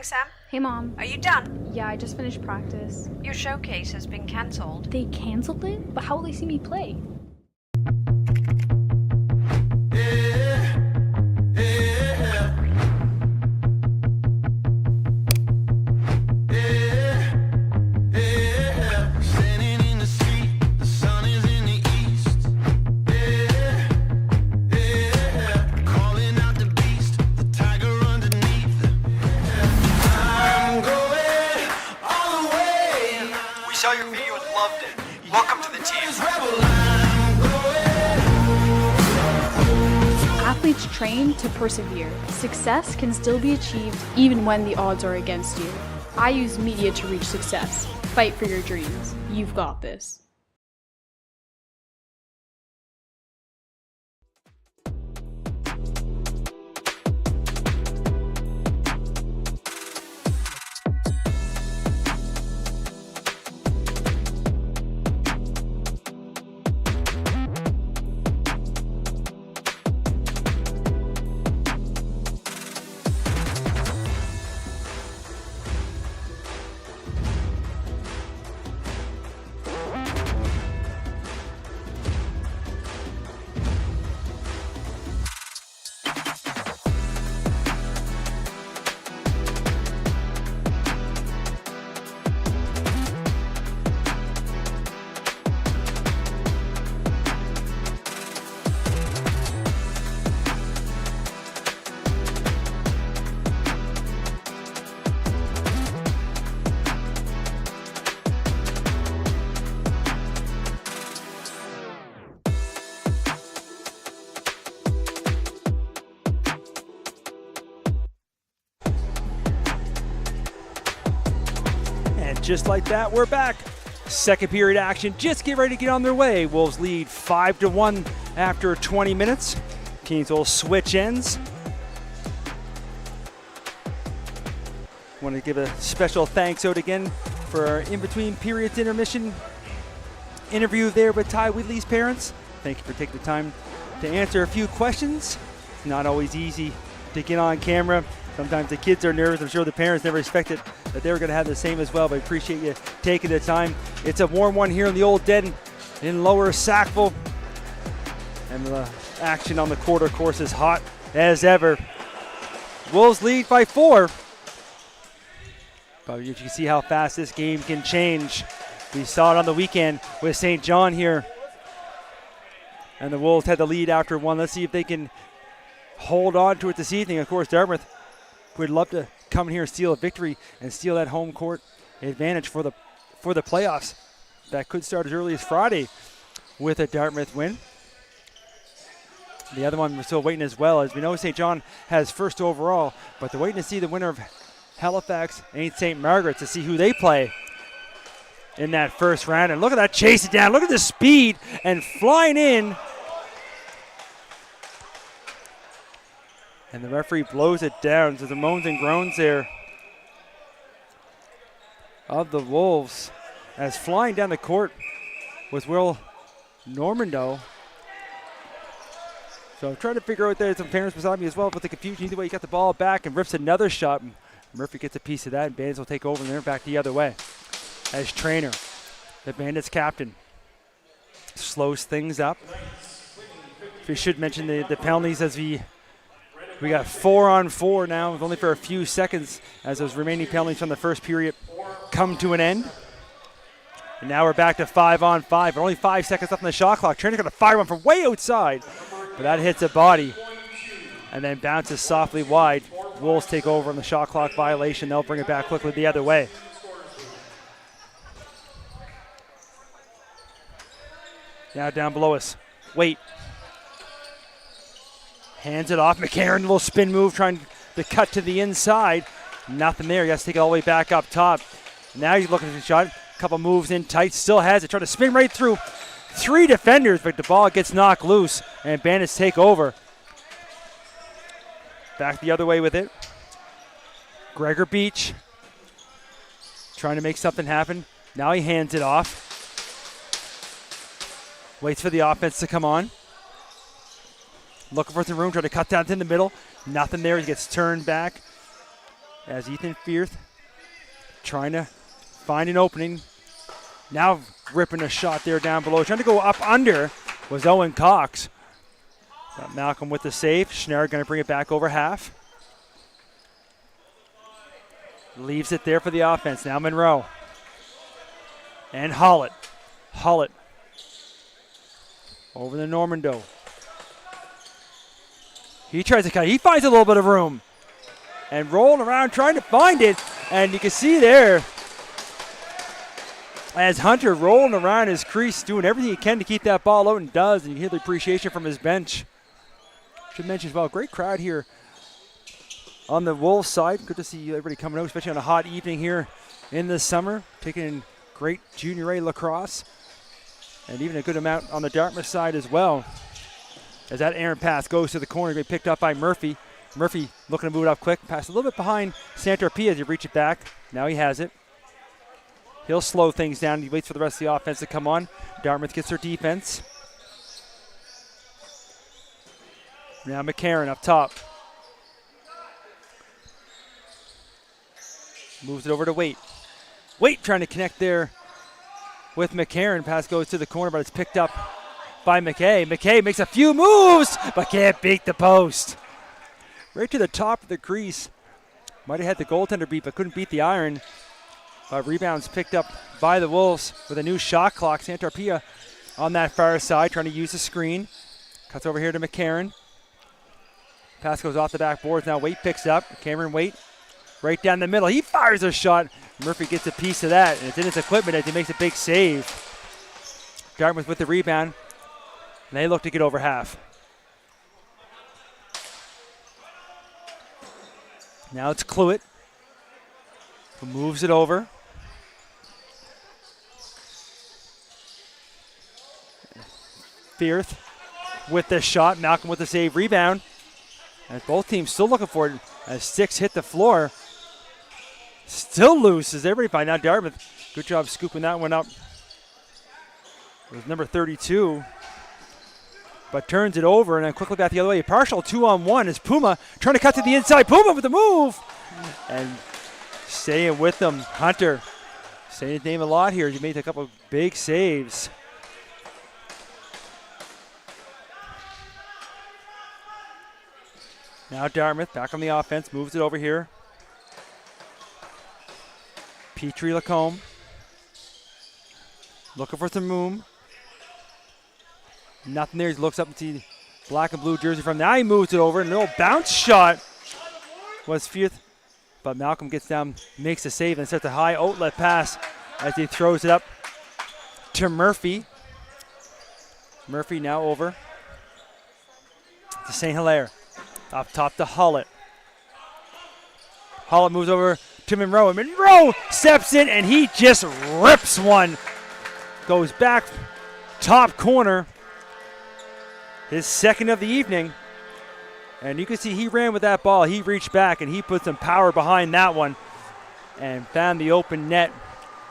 Sam.
Hey, Mom.
Are you done?
Yeah, I just finished practice.
Your showcase has been cancelled.
They canceled it? But how will they see me play?
Saw your video and loved it. Welcome to the team.
Athletes train to persevere. Success can still be achieved even when the odds are against you. I use media to reach success. Fight for your dreams. You've got this.
Just like that, we're back. Second period action, just get ready to get on their way. Wolves lead 5-1 after 20 minutes. Keens will switch ends. Want to give a special thanks out again for our in-between periods intermission interview there with Ty Whitley's parents. Thank you for taking the time to answer a few questions. It's not always easy to get on camera. Sometimes the kids are nervous. I'm sure the parents never expected that they were going to have the same as well, but I appreciate you taking the time. It's a warm one here in the old den in Lower Sackville. And the action on the quarter course is hot as ever. Wolves lead by 4. But you can see how fast this game can change. We saw it on the weekend with St. John here. And the Wolves had the lead after 1. Let's see if they can hold on to it this evening. Of course, Dartmouth would love to come in here and steal a victory and steal that home court advantage for the playoffs. That could start as early as Friday with a Dartmouth win. The other one we're still waiting as well. As we know, St. John has first overall, but they're waiting to see the winner of Halifax and St. Margaret's to see who they play in that first round. And look at that, chase it down. Look at the speed and flying in. And the referee blows it down. So the moans and groans there of the Wolves as flying down the court was Will Normando. So I'm trying to figure out, there's some parents beside me as well with the confusion. Either way, he got the ball back and rips another shot. Murphy gets a piece of that, and Bandits will take over, and they're back the other way. As trainer, the Bandits captain slows things up. We should mention the penalties as we got 4-on-4 now, only for a few seconds as those remaining penalties from the first period come to an end. And now we're back to 5-on-5. Only 5 seconds left on the shot clock. Trainer's got to fire one from way outside, but that hits a body and then bounces softly wide. Wolves take over on the shot clock violation. They'll bring it back quickly the other way. Now down below us. Wait. Hands it off. McCarron, a little spin move, trying to cut to the inside. Nothing there. He has to take it all the way back up top. Now he's looking at the shot. A couple moves in tight. Still has it. Trying to spin right through 3 defenders, but the ball gets knocked loose, and Bandits take over. Back the other way with it. Gregor Beach trying to make something happen. Now he hands it off. Waits for the offense to come on. Looking for some room, trying to cut down in the middle. Nothing there. He gets turned back. as Ethan Firth trying to find an opening. Now ripping a shot there down below. Trying to go up under was Owen Cox. Got Malcolm with the save. Schneider going to bring it back over half. Leaves it there for the offense. Now Monroe. And Hollett. Hollett over the Normando. He tries to cut. He finds a little bit of room. And rolling around trying to find it. And you can see there as Hunter rolling around his crease, doing everything he can to keep that ball out, and does. And you hear the appreciation from his bench. Should mention as well, great crowd here on the Wolves side. Good to see everybody coming out, especially on a hot evening here in the summer. Taking in great Junior A lacrosse. And even a good amount on the Dartmouth side as well. As that errant pass goes to the corner, going to be picked up by Murphy. Murphy looking to move it up quick. Pass a little bit behind Santorpia as you reach it back. Now he has it. He'll slow things down. He waits for the rest of the offense to come on. Dartmouth gets their defense. Now McCarron up top. Moves it over to Waite. Waite trying to connect there with McCarron. Pass goes to the corner, but it's picked up by McKay. McKay makes a few moves, but can't beat the post. Right to the top of the crease. Might have had the goaltender beat, but couldn't beat the iron. Rebounds picked up by the Wolves with a new shot clock. Santorpia on that far side trying to use the screen. Cuts over here to McCarron. Pass goes off the backboards. Now Waite picks up. Cameron Waite right down the middle. He fires a shot. Murphy gets a piece of that, and it's in his equipment as he makes a big save. Dartmouth with the rebound, and they look to get over half. Now it's Cluett who moves it over. Firth with the shot. Malcolm with the save. Rebound. And both teams still looking for it as sticks hit the floor. Still loose as everybody find out. Dartmouth, good job scooping that one up. It was number 32. But turns it over and then quickly back the other way. Partial 2-on-1 is Puma trying to cut to the inside. Puma with the move. And staying with them, Hunter. Saying his name a lot here. He made a couple of big saves. Now Dartmouth back on the offense, moves it over here. Petrie Lacombe looking for some room. Nothing there. He looks up and sees black and blue jersey from. Now he moves it over. And a little bounce shot was Firth. But Malcolm gets down, makes a save, and sets a high outlet pass as he throws it up to Murphy. Murphy now over to St. Hilaire. Up top to Hollett. Hollett moves over to Monroe. And Monroe steps in and he just rips one. Goes back top corner. His second of the evening. And you can see he ran with that ball. He reached back and he put some power behind that one. And found the open net,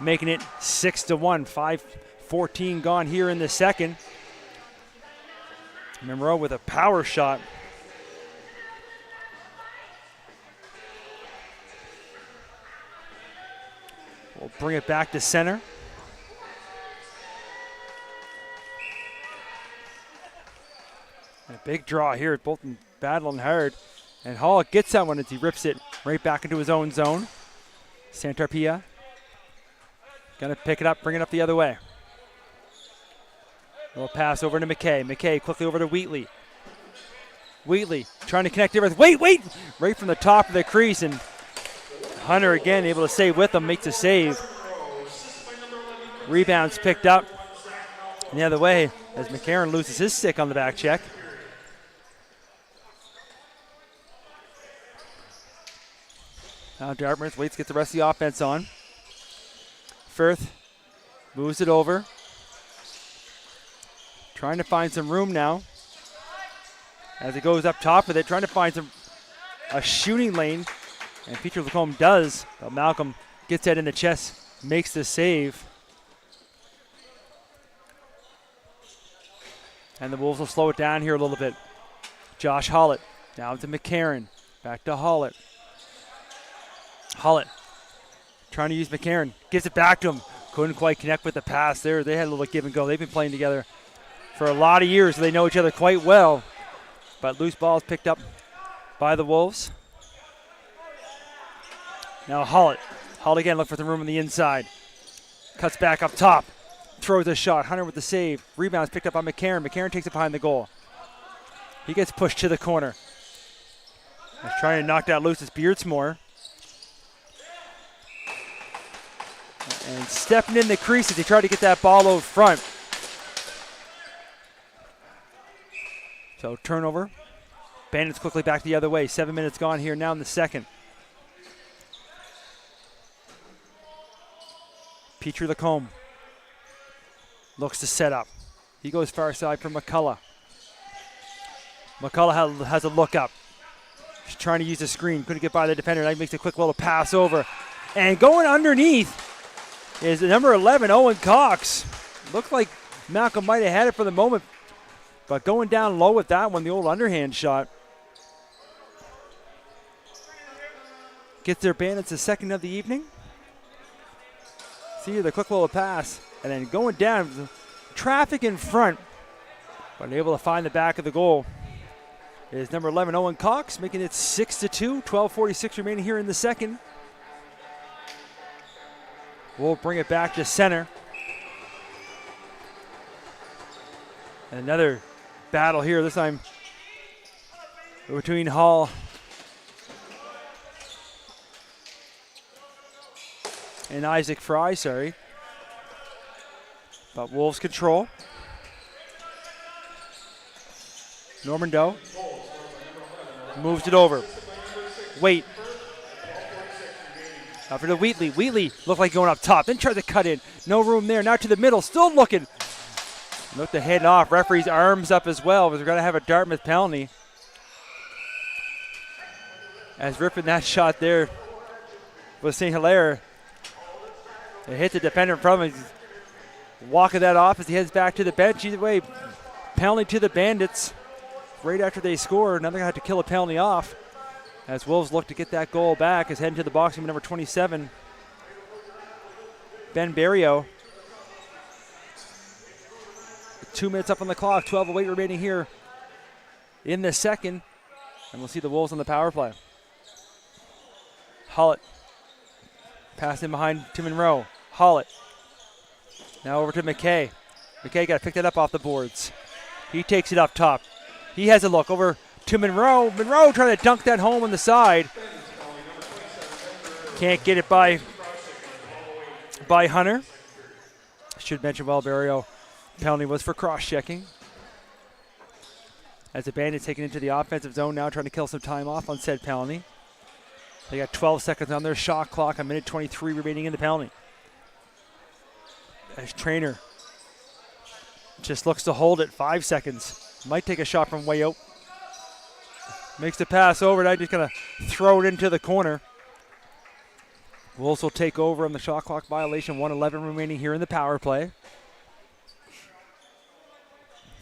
making it 6-1. 5:14 gone here in the second. Monroe with a power shot. We'll bring it back to center. And a big draw here. Both battling hard. And Hall gets that one as he rips it right back into his own zone. Santorpia gonna pick it up, bring it up the other way. A little pass over to McKay. McKay quickly over to Wheatley. Wheatley trying to connect everything. Wait! Right from the top of the crease, and Hunter again able to stay with him, makes a save. Rebounds picked up the other way as McCarron loses his stick on the back check. Now Dartmouth waits to get the rest of the offense on. Firth moves it over. Trying to find some room now. As it goes up top with it, trying to find a shooting lane. And Petrie Lacombe does, but Malcolm gets that in the chest, makes the save. And the Wolves will slow it down here a little bit. Josh Hollett down to McCarron, back to Hollett. Hullett trying to use McCarron. Gives it back to him. Couldn't quite connect with the pass there. They had a little give and go. They've been playing together for a lot of years, so they know each other quite well. But loose ball is picked up by the Wolves. Now Hullett. Hullett again, look for the room on the inside. Cuts back up top. Throws a shot. Hunter with the save. Rebounds picked up by McCarron. McCarron takes it behind the goal. He gets pushed to the corner. He's trying to knock that loose. It's Beardsmore. And stepping in the creases, they try to get that ball out front. So turnover. Bandits quickly back the other way. 7 minutes gone here now in the second. Petrie Lacombe looks to set up. He goes far side for McCullough. McCullough has a look up. He's trying to use the screen. Couldn't get by the defender. Now he makes a quick little pass over. And going underneath is number 11, Owen Cox. Looked like Malcolm might have had it for the moment, but going down low with that one, the old underhand shot. Gets their Bandits a second of the evening. See the quick little pass, and then going down, traffic in front, but able to find the back of the goal is number 11, Owen Cox, making it 6-2, 12:46 remaining here in the second. We'll bring it back to center. And another battle here, this time between Hall and Isaac Fry, But Wolves control. Norman Doe moves it over. Wait. Over to Wheatley. Wheatley looked like going up top, then tried to cut in. No room there. Now to the middle. Still looking. Looked to head off. Referee's arms up as well, but we're going to have a Dartmouth penalty. As ripping that shot there was St. Hilaire. It hit the defender in front of him. He's walking that off as he heads back to the bench. Either way, penalty to the Bandits. Right after they score, now they're going to have to kill a penalty off. As Wolves look to get that goal back, is heading to the box room, number 27, Ben Barrio. 2 minutes up on the clock, 12:08 remaining here in the second. And we'll see the Wolves on the power play. Hullett. Pass in behind to Monroe. Hullett. Now over to McKay. McKay got to pick that up off the boards. He takes it up top. He has a look over to Monroe. Monroe trying to dunk that home on the side. Can't get it by Hunter. Should mention Barrio. Penalty was for cross-checking. As the Bandits taken into the offensive zone now, trying to kill some time off on said penalty. They got 12 seconds on their shot clock, a minute 23 remaining in the penalty. As Trainer just looks to hold it, 5 seconds. Might take a shot from way out. Makes the pass over, now just gonna throw it into the corner. Wolves will take over on the shot clock violation, 1:11 remaining here in the power play.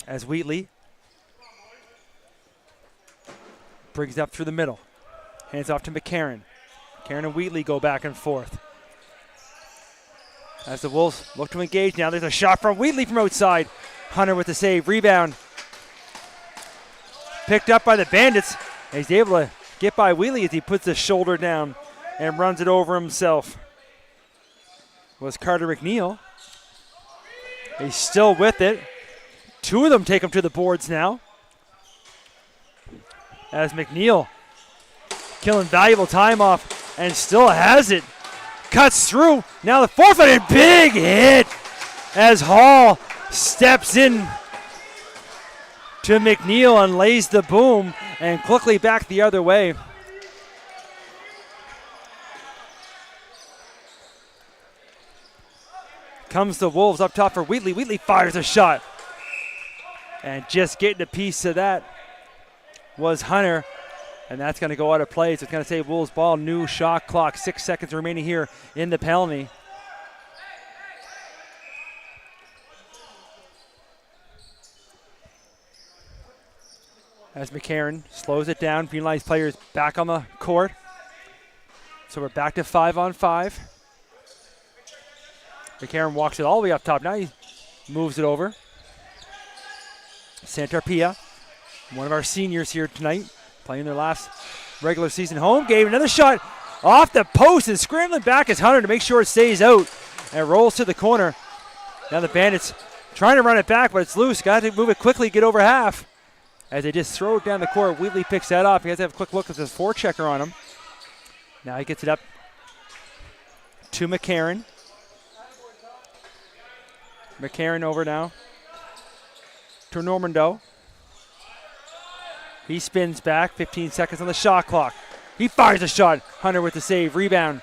As Wheatley brings it up through the middle. Hands off to McCarron. McCarron and Wheatley go back and forth. As the Wolves look to engage now, there's a shot from Wheatley from outside. Hunter with the save, rebound. Picked up by the Bandits. He's able to get by Wheatley as he puts his shoulder down and runs it over himself. Was Carter McNeil. He's still with it. Two of them take him to the boards now. As McNeil killing valuable time off and still has it. Cuts through. Now the forfeited. Big hit as Hall steps in to McNeil and lays the boom and quickly back the other way. Comes the Wolves up top for Wheatley. Wheatley fires a shot. And just getting a piece of that was Hunter. And that's going to go out of play. So it's going to say Wolves ball, new shot clock. 6 seconds remaining here in the penalty. As McCarron slows it down, penalized players back on the court. So we're back to 5-on-5. McCarron walks it all the way up top. Now he moves it over. Santarpia, one of our seniors here tonight, playing their last regular season home game. Another shot off the post and scrambling back is Hunter to make sure it stays out. And it rolls to the corner. Now the Bandits trying to run it back, but it's loose. Got to move it quickly, get over half. As they just throw it down the court, Wheatley picks that up. He has to have a quick look at the forechecker on him. Now he gets it up to McCarron. McCarron over now to Normando. He spins back, 15 seconds on the shot clock. He fires a shot. Hunter with the save, rebound.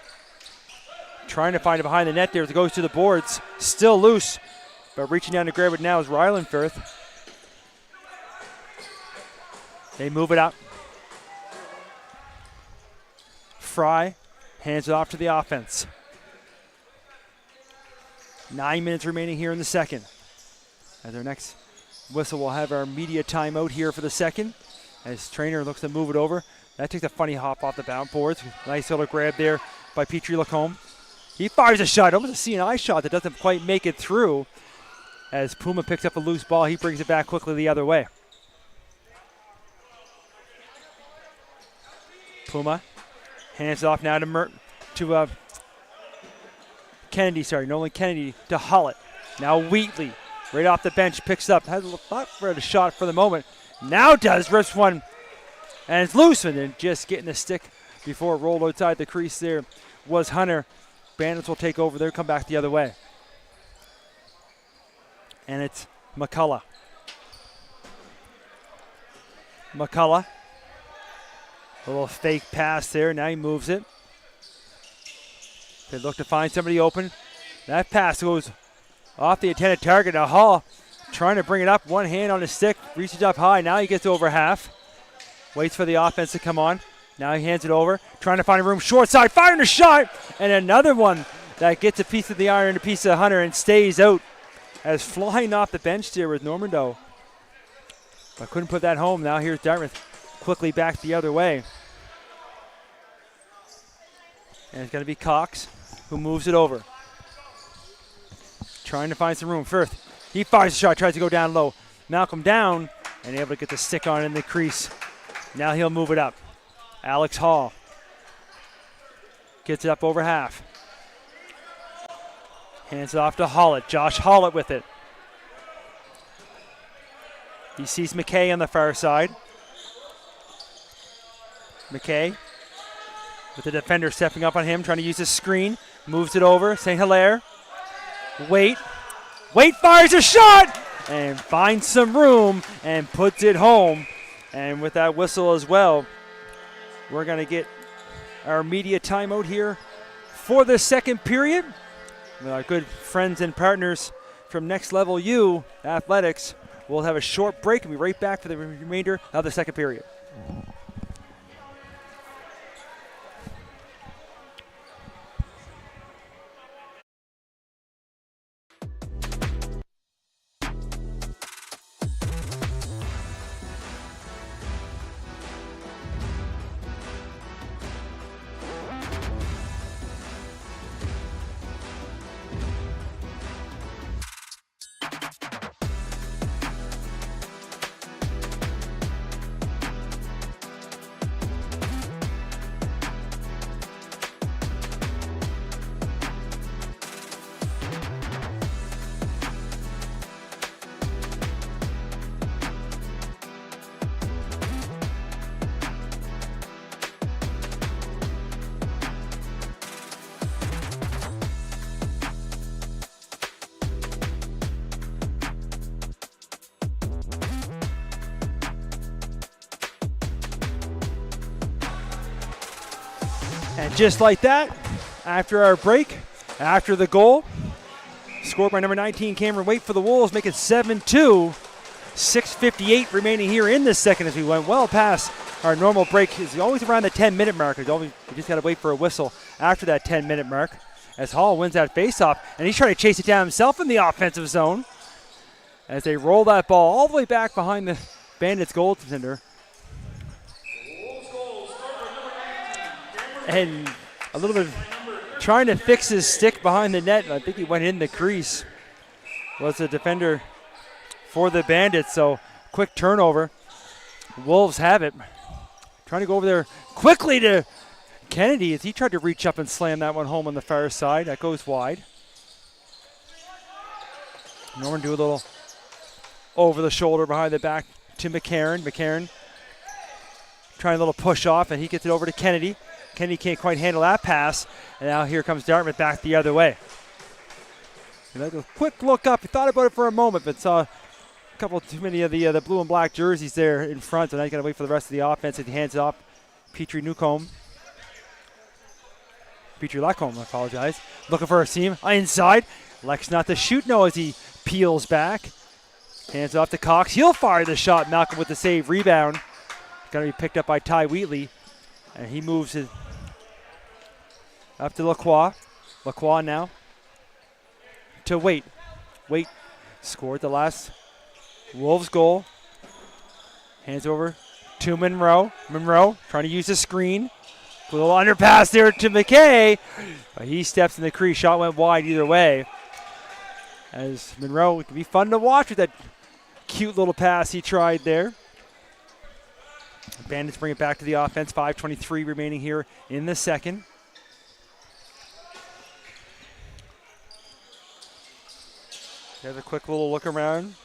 Trying to find it behind the net there as it goes to the boards. Still loose, but reaching down to grab it now is Rylandfirth. They move it up. Fry hands it off to the offense. 9 minutes remaining here in the second. As our next whistle, we'll have our media timeout here for the second. As Trainer looks to move it over. That takes a funny hop off the bound boards. Nice little grab there by Petrie Lacombe. He fires a shot, almost a C&I shot that doesn't quite make it through. As Puma picks up a loose ball, he brings it back quickly the other way. Puma hands it off now to Kennedy, Nolan Kennedy to Hollett. Now Wheatley, right off the bench, picks up. Has a thought for a shot for the moment. Now does, rips one, and it's loose, and then just getting the stick before it rolled outside the crease there was Hunter. Bandits will take over there, come back the other way. And it's McCullough. McCullough. A little fake pass there. Now he moves it. They look to find somebody open. That pass goes off the intended target. Now Hall trying to bring it up. One hand on his stick. Reaches up high. Now he gets over half. Waits for the offense to come on. Now he hands it over. Trying to find a room short side. Firing a shot. And another one that gets a piece of the iron, a piece of Hunter, and stays out. As flying off the bench there with Normando. But couldn't put that home. Now here's Dartmouth quickly back the other way. And it's going to be Cox who moves it over. Trying to find some room. Firth, he fires a shot, tries to go down low. Malcolm down and able to get the stick on in the crease. Now he'll move it up. Alex Hall gets it up over half. Hands it off to Hollett. Josh Hollett with it. He sees McKay on the far side. McKay with the defender stepping up on him, trying to use his screen. Moves it over. St. Hilaire. Wait fires a shot and finds some room and puts it home. And with that whistle as well, we're going to get our media timeout here for the second period. With our good friends and partners from Next Level U Athletics, we'll have a short break and be right back for the remainder of the second period. And just like that, after our break, after the goal, scored by number 19, Cameron Waite for the Wolves, make it 7-2. 6:58 remaining here in this second as we went well past our normal break. It's always around the 10-minute mark. We just got to wait for a whistle after that 10-minute mark as Hall wins that faceoff, and he's trying to chase it down himself in the offensive zone as they roll that ball all the way back behind the Bandits goaltender. And a little bit trying to fix his stick behind the net. I think he went in the crease. Was the defender for the Bandits, so quick turnover. Wolves have it. Trying to go over there quickly to Kennedy as he tried to reach up and slam that one home on the far side. That goes wide. Norman do a little over the shoulder behind the back to McCarron. McCarron trying a little push off, and he gets it over to Kennedy. Kennedy can't quite handle that pass, and now here comes Dartmouth back the other way. A quick look up. He thought about it for a moment, but saw a couple too many of the blue and black jerseys there in front, and now you got to wait for the rest of the offense as he hands it off. Petrie Lacombe, I apologize. Looking for a seam inside. Lex not to shoot no as he peels back. Hands off to Cox. He'll fire the shot. Malcolm with the save. Rebound. Going to be picked up by Ty Wheatley. And he moves it up to Lacroix. Lacroix now to Waite. Waite scored the last Wolves goal. Hands over to Monroe. Monroe trying to use the screen. A little underpass there to McKay. He steps in the crease. Shot went wide either way. As Monroe, it can be fun to watch with that cute little pass he tried there. Bandits bring it back to the offense. 5:23 remaining here in the second. There's a quick little look around.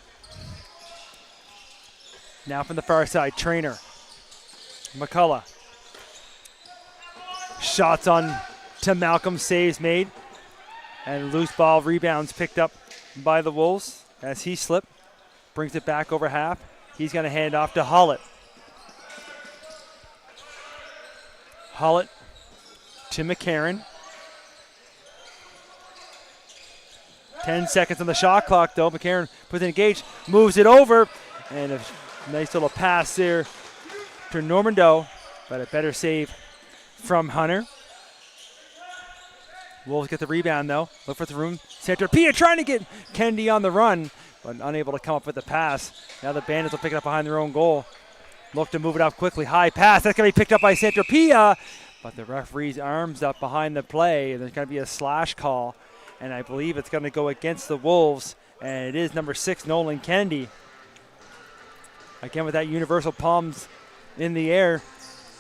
Now from the far side, Trainer. McCullough. Shots on to Malcolm, saves made. And loose ball rebounds picked up by the Wolves as he slipped. Brings it back over half. He's going to hand off to Hollett. Hollett to McCarron. 10 seconds on the shot clock, though. McCarron puts it engaged, moves it over, and a nice little pass there to Normando, but a better save from Hunter. Wolves get the rebound, though. Look for the room. Santorpia trying to get Kennedy on the run, but unable to come up with the pass. Now the Bandits will pick it up behind their own goal. Look to move it up quickly. High pass. That's going to be picked up by Santorpia, but the referee's arms up behind the play, and there's going to be a slash call, and I believe it's going to go against the Wolves, and it is number 6, Nolan Kennedy. Again, with that universal palms in the air,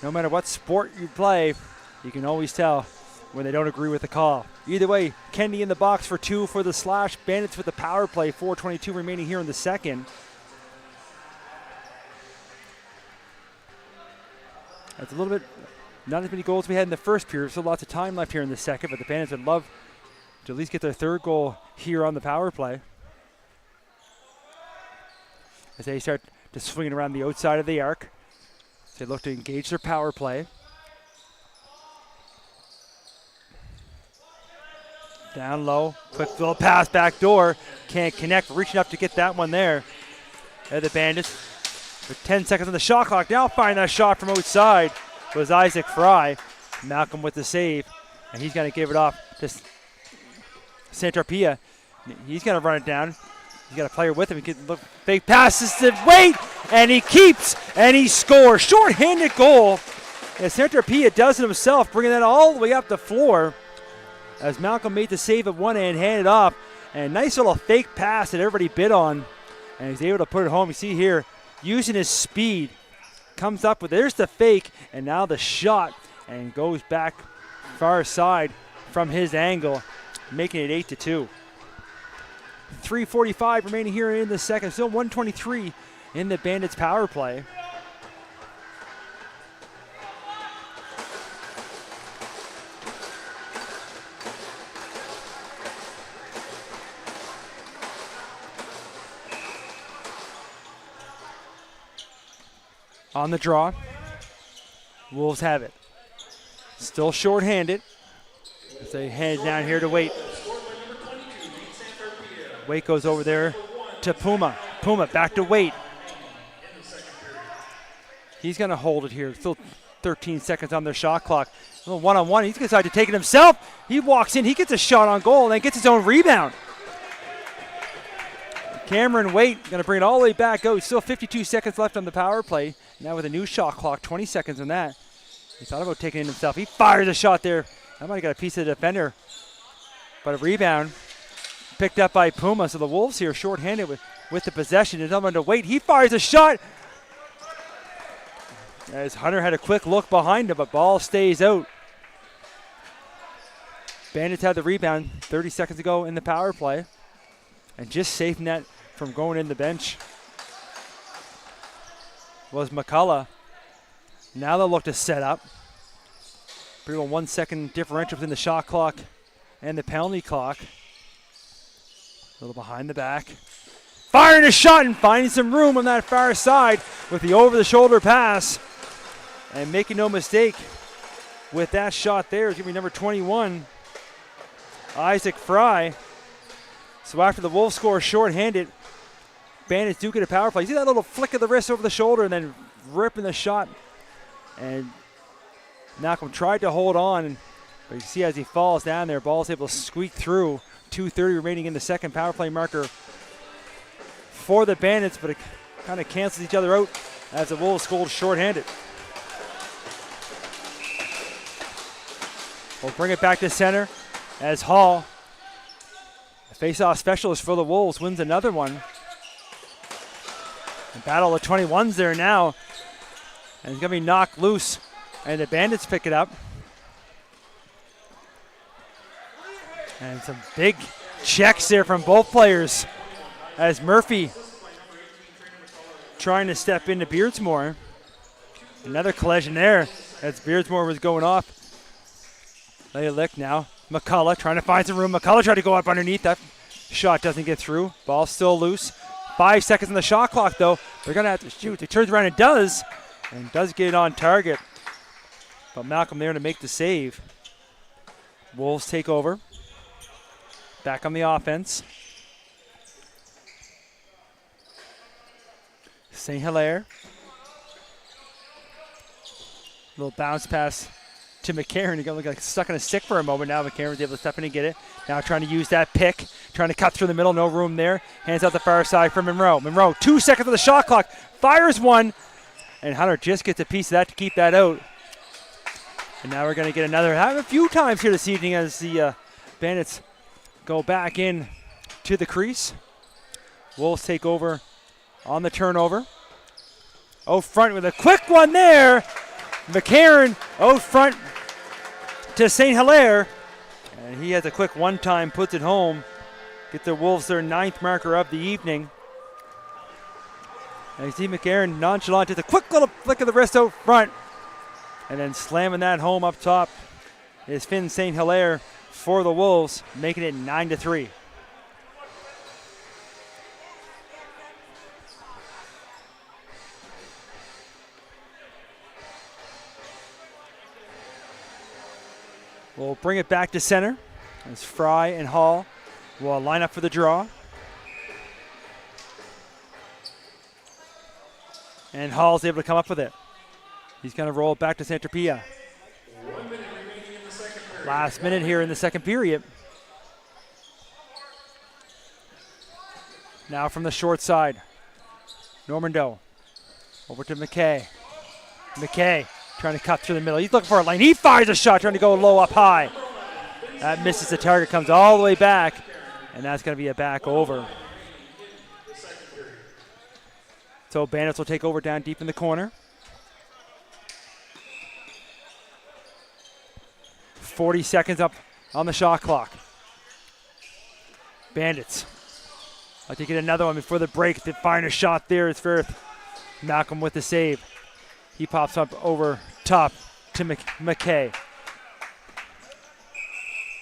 no matter what sport you play, you can always tell when they don't agree with the call. Either way, Kennedy in the box for 2 for the slash. Bandits with the power play. 4:22 remaining here in the second. That's a little bit, not as many goals we had in the first period. Still lots of time left here in the second, but the Bandits would love to at least get their third goal here on the power play. As they start to swing it around the outside of the arc. They look to engage their power play. Down low, quick little pass back door. Can't connect, reaching up to get that one there. The Bandits with 10 seconds on the shot clock. Now find that shot from outside was Isaac Fry. Malcolm with the save, and he's going to give it off to Santorpia. He's going to run it down. He's got a player with him. He can look, big passes to Wade, and he keeps, and he scores. Short-handed goal. And Santorpia does it himself, bringing that all the way up the floor as Malcolm made the save at one end, handed off, and nice little fake pass that everybody bid on, and he's able to put it home. You see here, using his speed, comes up with, there's the fake, and now the shot, and goes back far side from his angle, making it 8-2. 3:45 remaining here in the second. Still 1:23 in the Bandits power play. On the draw, Wolves have it. Still short-handed as they head down here to Waite. Waite goes over there to Puma. Puma back to Waite. He's going to hold it here. Still 13 seconds on their shot clock. A little one-on-one. He's decided to take it himself. He walks in. He gets a shot on goal and then gets his own rebound. Cameron Waite going to bring it all the way back. Oh, still 52 seconds left on the power play. Now with a new shot clock, 20 seconds on that. He thought about taking it himself. He fires a shot there That might have got a piece of the defender. But a rebound picked up by Puma. So the Wolves here shorthanded with the possession. It's on to wait. He fires a shot. As Hunter had a quick look behind him, but ball stays out. Bandits had the rebound 30 seconds ago in the power play. And just saving that from going in the bench was McCullough. Now they'll look to set up. Pretty well 1 second differential between the shot clock and the penalty clock. A little behind the back. Firing a shot and finding some room on that far side with the over-the-shoulder pass. And making no mistake with that shot there is going to be number 21, Isaac Fry. So after the Wolves score shorthanded, Bandits do get a power play. See that little flick of the wrist over the shoulder and then ripping the shot. And Malcolm tried to hold on, but you see as he falls down there, ball's able to squeak through. 2:30 remaining in the second power play marker for the Bandits, but it kind of cancels each other out as the Wolves scored shorthanded. We'll bring it back to center as Hall, the face-off specialist for the Wolves, wins another one. The battle of 21s there now. And it's going to be knocked loose, and the Bandits pick it up. And some big checks there from both players as Murphy trying to step into Beardsmore. Another collision there as Beardsmore was going off. Lay a lick now. McCullough trying to find some room. McCullough tried to go up underneath. That shot doesn't get through. Ball still loose. 5 seconds on the shot clock, though. They're going to have to shoot. He turns around and does get it on target. But Malcolm there to make the save. Wolves take over. Back on the offense. St. Hilaire. Little bounce pass to McCarron. He got like stuck in a stick for a moment. Now McCarron's able to step in and get it. Now trying to use that pick. Trying to cut through the middle. No room there. Hands out the far side for Monroe. Monroe, 2 seconds on the shot clock. Fires one. And Hunter just gets a piece of that to keep that out. And now we're going to get another. Have a few times here this evening as the Bandits go back in to the crease. Wolves take over on the turnover. Out front with a quick one there. McCarron out front to St. Hilaire. And he has a quick one-time, puts it home. Get the Wolves their 9th marker of the evening. And you see McCarron nonchalant, just a quick little flick of the wrist out front. And then slamming that home up top is Finn St. Hilaire for the Wolves, making it 9-3. We'll bring it back to center as Fry and Hall will line up for the draw. And Hall's able to come up with it. He's going to roll it back to Santropia.
1 minute remaining in the second period.
Last minute here in the second period. Now from the short side, Norman Doe over to McKay. McKay trying to cut through the middle. He's looking for a lane. He fires a shot, trying to go low up high. That misses the target, comes all the way back, and that's going to be a back over. So Bandits will take over down deep in the corner. 40 seconds up on the shot clock. Bandits. I'll take it another one before the break. They're firing a shot there. It's Firth. Malcolm with the save. He pops up over top to McKay.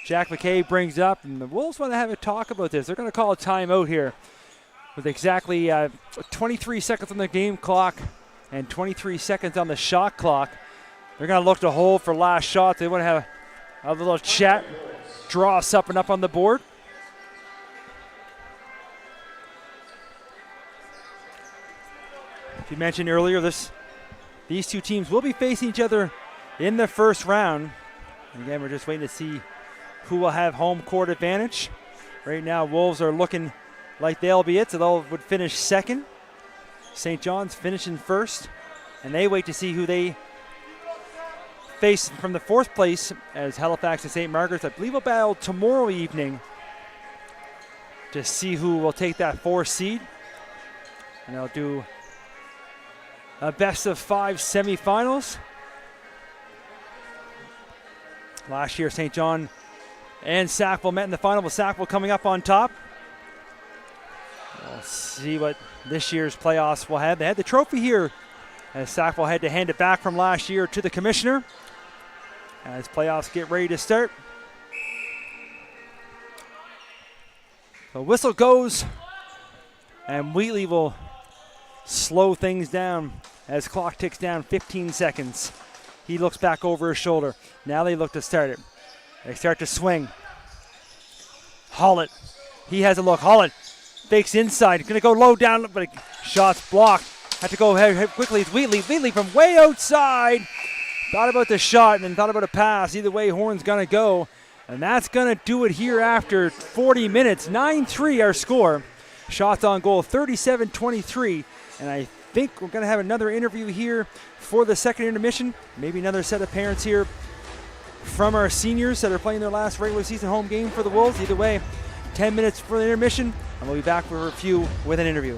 Jack McKay brings up, and the Wolves want to have a talk about this. They're going to call a timeout here with exactly 23 seconds on the game clock and 23 seconds on the shot clock. They're going to look to hold for last shots. They want to have a little chat, draw something up on the board. As you mentioned earlier, these two teams will be facing each other in the first round. And again, we're just waiting to see who will have home court advantage. Right now, Wolves are looking like they'll be it, so they would finish second. St. John's finishing first, and they wait to see who they face from the 4th place as Halifax and St. Margaret's, I believe, will battle tomorrow evening to see who will take that 4th seed. And they'll do a best of 5 semifinals. Last year, St. John and Sackville met in the final, with Sackville coming up on top. We'll see what this year's playoffs will have. They had the trophy here, as Sackville had to hand it back from last year to the commissioner. As playoffs get ready to start. The whistle goes, and Wheatley will slow things down as clock ticks down 15 seconds. He looks back over his shoulder. Now they look to start it. They start to swing. Hollett. He has a look. Hollett fakes inside. Going to go low down, but shot's blocked. Had to go ahead quickly. It's Wheatley. Wheatley from way outside. Thought about the shot and then thought about a pass. Either way, Horn's going to go. And that's going to do it here after 40 minutes. 9-3 our score. Shots on goal 37-23. And I think we're going to have another interview here for the second intermission. Maybe another set of parents here from our seniors that are playing their last regular season home game for the Wolves. Either way, 10 minutes for the intermission, and we'll be back for a few with an interview.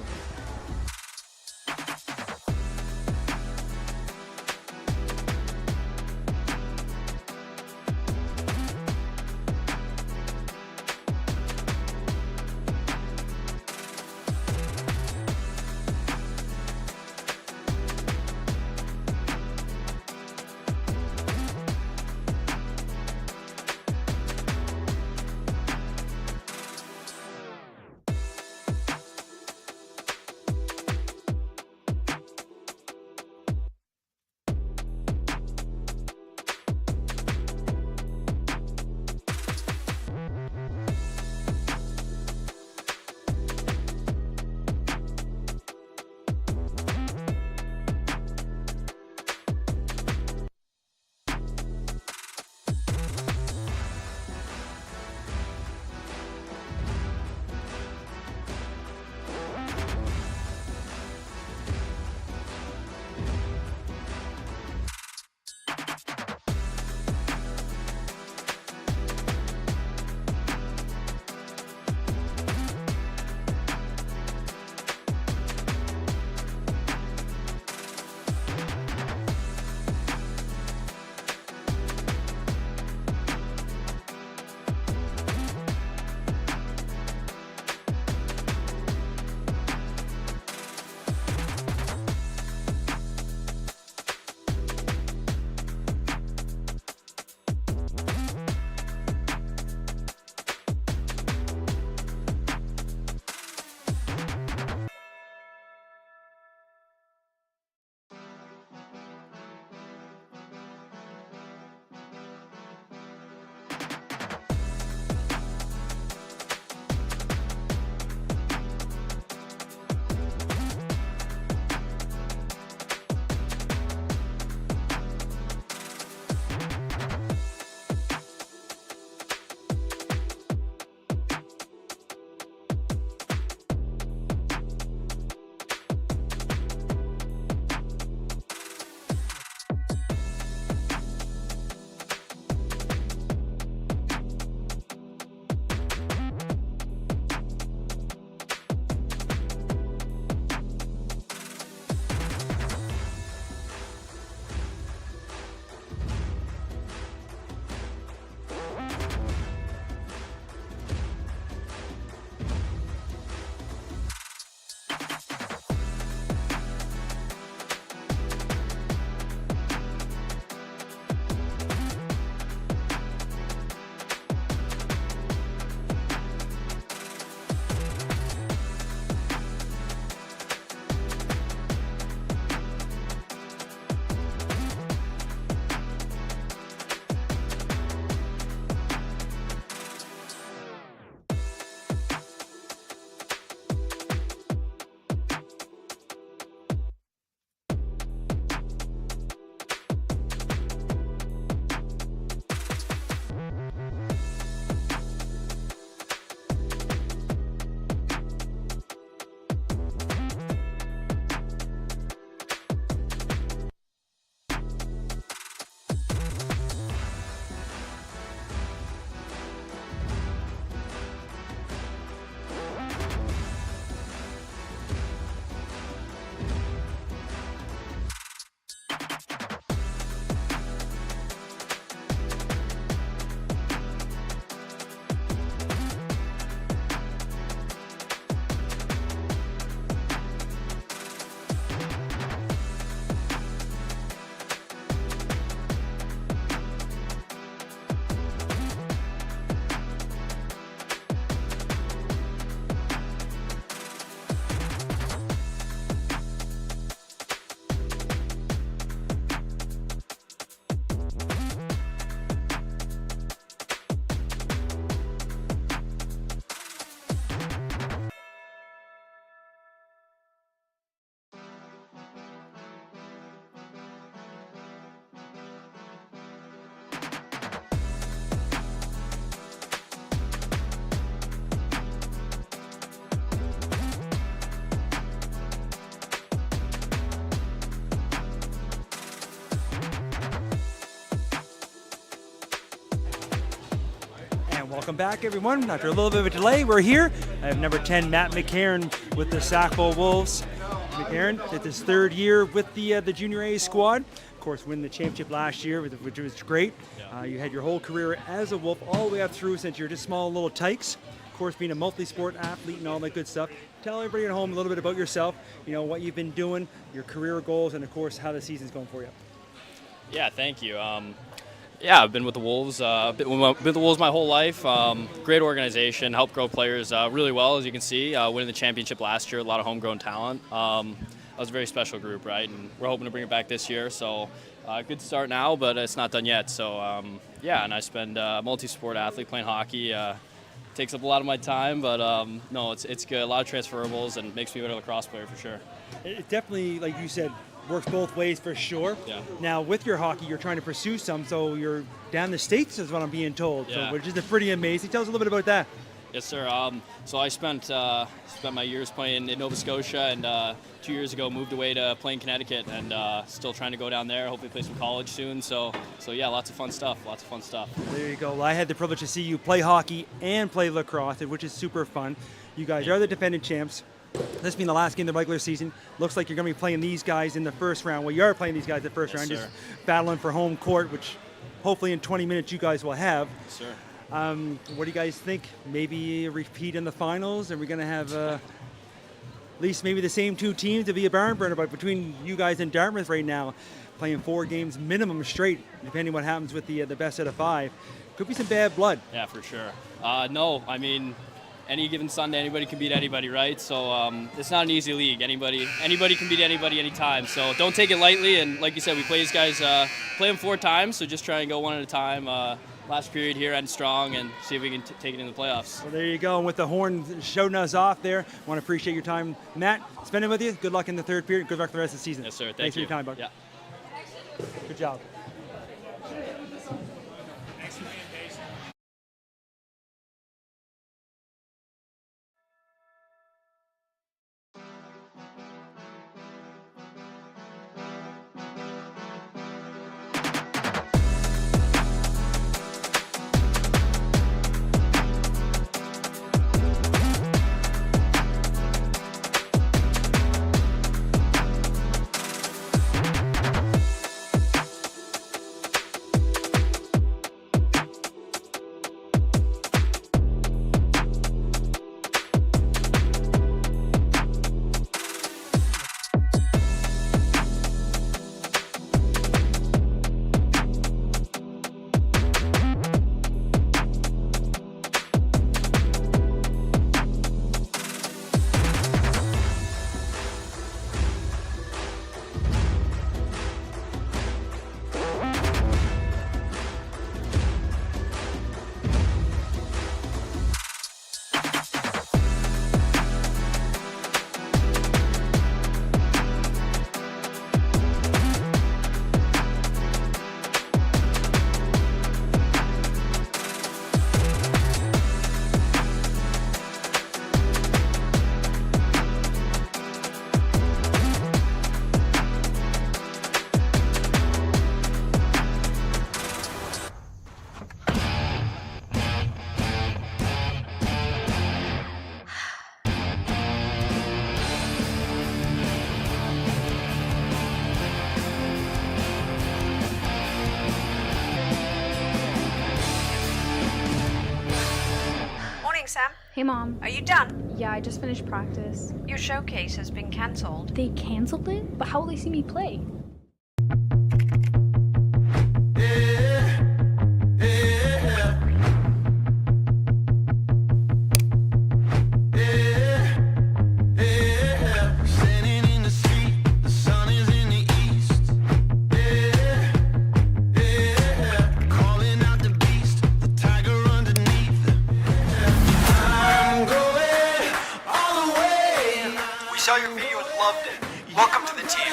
Welcome back, everyone. After a little bit of a delay, we're here. I have number 10, Matt McCarron with the Sackville Wolves. McCarron did his third year with the Junior A squad. Of course, win the championship last year, which was great. You had your whole career as a Wolf all the way up through since you're just small little tykes. Of course, being a multi-sport athlete and all that good stuff. Tell everybody at home a little bit about yourself, what you've been doing, your career goals, and of course, how the season's going for you.
Yeah, thank you. I've been with the Wolves. Been with the Wolves my whole life. Great organization, helped grow players really well, as you can see. Winning the championship last year, a lot of homegrown talent. That was a very special group, right? And we're hoping to bring it back this year. So good start now, but it's not done yet. So and I spend multi-sport athlete playing hockey. Takes up a lot of my time, but no, it's good. A lot of transferables and makes me a better lacrosse player for sure.
It definitely, like you said, works both ways for sure.
Yeah.
Now with your hockey, you're trying to pursue some, so you're down the States is what I'm being told,
Yeah.
so, which is pretty amazing. Tell us a little bit about that.
Yes, sir. So I spent my years playing in Nova Scotia, and 2 years ago moved away to play in Connecticut, and still trying to go down there. Hopefully play some college soon. So yeah, lots of fun stuff.
There you go. Well, I had the privilege to see you play hockey and play lacrosse, which is super fun. You guys are the defending champs. This being the last game of the regular season, looks like you're going to be playing these guys in the first round. Well, you are playing these guys in the first round,
sir.
just battling for home court, which hopefully in 20 minutes you guys will have.
Yes, sir.
What do you guys think? Maybe a repeat in the finals? Are we going to have at least maybe the same two teams to be a barn burner? But between you guys and Dartmouth right now, playing 4 games minimum straight, depending what happens with the best out of 5, could be some bad blood.
Yeah, for sure. No, I mean, any given Sunday, anybody can beat anybody, right? So it's not an easy league. Anybody can beat anybody anytime. So don't take it lightly. And like you said, we play these guys, play them 4 times. So just try and go one at a time. Last period here, end strong, and see if we can take it in the playoffs.
Well, there you go. And with the horn showing us off there, I want to appreciate your time, Matt. Spending with you. Good luck in the third period. Good luck for the rest of the season.
Yes, sir.
Thanks
Thank you.
for your time, bud.
Yeah.
Good job.
Sam.
Hey, Mom.
Are you done?
Yeah, I just finished practice.
Your showcase has been cancelled.
They canceled it? But how will they see me play?
Saw your video and loved it. Welcome to the team.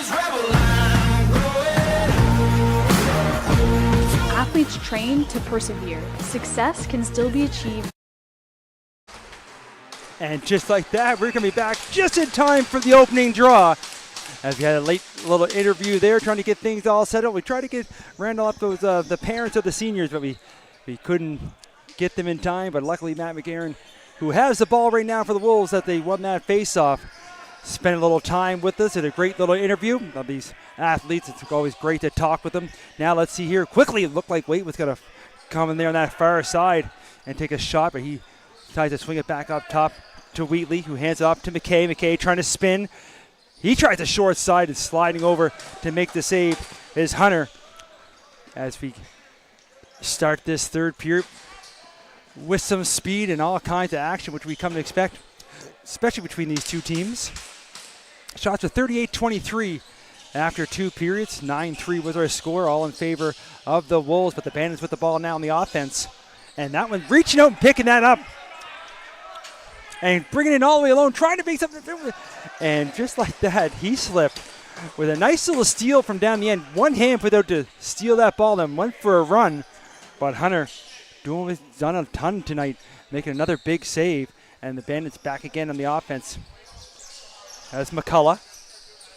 Athletes train to persevere. Success can still be achieved.
And just like that, we're going to be back just in time for the opening draw. As we had a late little interview there, trying to get things all set up. We tried to get Randall up those the parents of the seniors, but we couldn't get them in time, but luckily Matt McGarren, who has the ball right now for the Wolves, that they won that face-off, spent a little time with us. Did a great little interview of these athletes. It's always great to talk with them. Now let's see here. Quickly, it looked like Waite was going to come in there on that far side and take a shot, but he tries to swing it back up top to Wheatley, who hands it off to McKay. McKay trying to spin. He tries the short side and sliding over to make the save is Hunter. As we start this third period with some speed and all kinds of action, which we come to expect, especially between these two teams. Shots are 38-23 after 2 periods. 9-3 was our score, all in favor of the Wolves, but the Bandits with the ball now on the offense. And that one reaching out and picking that up. And bringing it all the way alone, trying to make something. And just like that, he slipped with a nice little steal from down the end. One hand put out to steal that ball, then went for a run. But Hunter done a ton tonight, making another big save. And the Bandits back again on the offense. As McCullough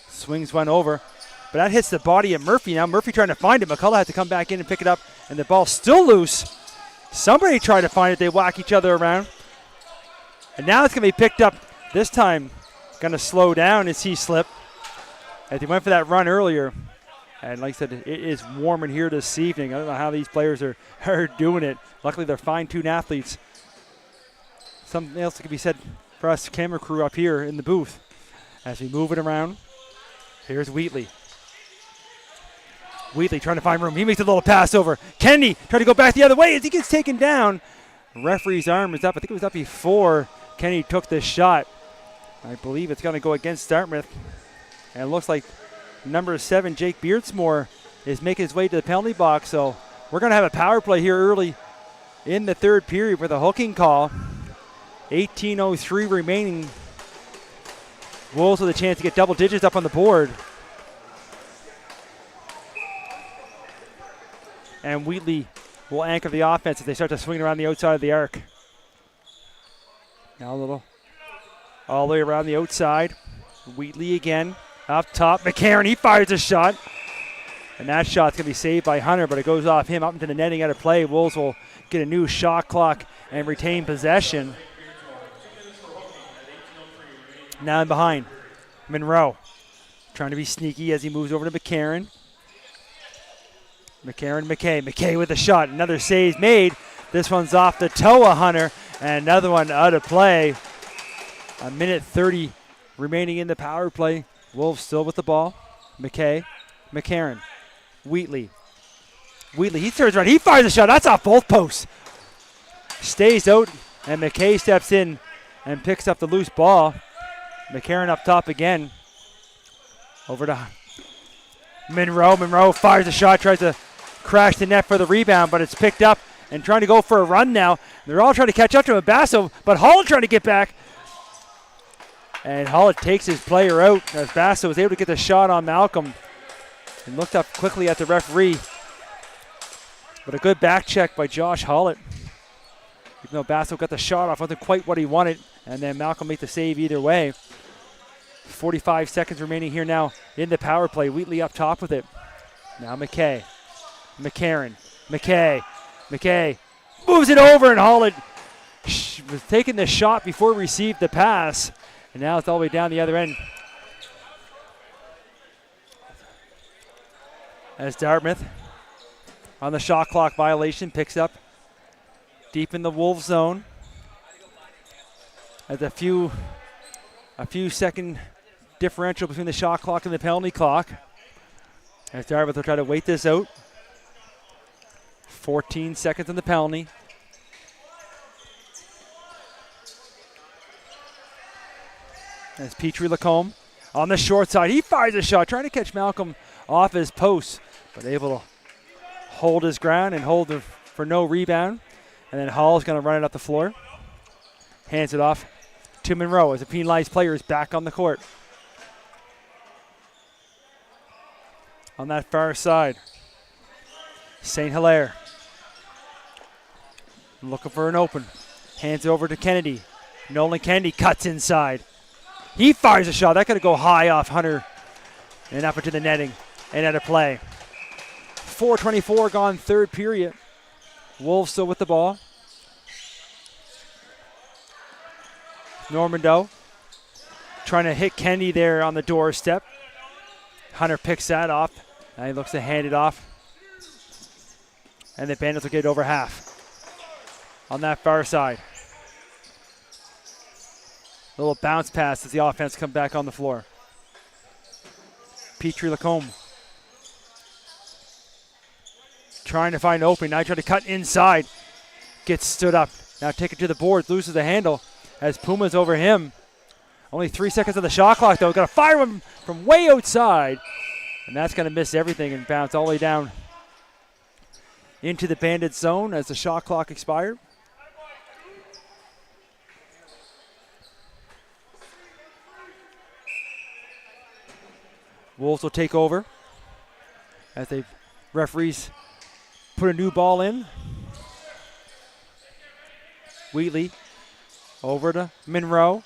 swings one over. But that hits the body of Murphy. Now Murphy trying to find it. McCullough has to come back in and pick it up. And the ball's still loose. Somebody tried to find it. They whack each other around. And now it's going to be picked up. This time going to slow down as he slipped. As he went for that run earlier. And like I said, it is warm in here this evening. I don't know how these players are doing it. Luckily, they're fine-tuned athletes. Something else that could be said for us camera crew up here in the booth. As we move it around, here's Wheatley. Wheatley trying to find room. He makes a little pass over. Kennedy trying to go back the other way as he gets taken down. Referee's arm is up. I think it was up before Kennedy took this shot. I believe it's going to go against Dartmouth. And it looks like number 7, Jake Beardsmore, is making his way to the penalty box. So we're going to have a power play here early in the third period with a hooking call. 18:03 remaining. Wolves with a chance to get double digits up on the board. And Wheatley will anchor the offense as they start to swing around the outside of the arc. Now a little all the way around the outside. Wheatley again. Up top, McCarron, he fires a shot. And that shot's going to be saved by Hunter, but it goes off him up into the netting out of play. Wolves will get a new shot clock and retain possession. Now in behind, Monroe. Trying to be sneaky as he moves over to McCarron. McKay with a shot. Another save made. This one's off the toe of Hunter. And another one out of play. A minute 30 remaining in the power play. Wolves still with the ball. McCarron. Wheatley, he turns around. He fires a shot. That's off both posts. Stays out, and McKay steps in and picks up the loose ball. McCarron up top again. Over to Monroe. Monroe fires a shot, tries to crash the net for the rebound, but it's picked up and trying to go for a run now. They're all trying to catch up to him. Basso, but Hull trying to get back. And Hull takes his player out as Basso was able to get the shot on Malcolm and looked up quickly at the referee. But a good back check by Josh Hollett. Even though Basso got the shot off, wasn't quite what he wanted. And then Malcolm made the save either way. 45 seconds remaining here now in the power play. Wheatley up top with it. Now McKay. McKay moves it over, and Hollett was taking the shot before he received the pass. And now it's all the way down the other end. As Dartmouth on the shot clock violation picks up deep in the Wolves zone. As a few second differential between the shot clock and the penalty clock. As Dartmouth will try to wait this out. 14 seconds on the penalty. As Petrie Lacombe on the short side. He fires a shot, trying to catch Malcolm off his post, but able to hold his ground and hold for no rebound. And then Hall's going to run it up the floor. Hands it off to Monroe as the penalized player is back on the court. On that far side, St. Hilaire looking for an open. Hands it over to Kennedy. Nolan Kennedy cuts inside. He fires a shot. That could go high off Hunter and up into the netting and out of play. 4:24 gone third period. Wolves still with the ball. Normando trying to hit Kennedy there on the doorstep. Hunter picks that off. Now he looks to hand it off. And the Bandits will get over half on that far side. A little bounce pass as the offense come back on the floor. Petrie Lacombe trying to find opening. Now trying to cut inside. Gets stood up. Now take it to the boards. Loses the handle as Puma's over him. Only 3 seconds on the shot clock though. Got to fire him from way outside. And that's going to miss everything and bounce all the way down into the Bandit zone as the shot clock expired. Wolves will take over as the referees put a new ball in. Wheatley over to Monroe.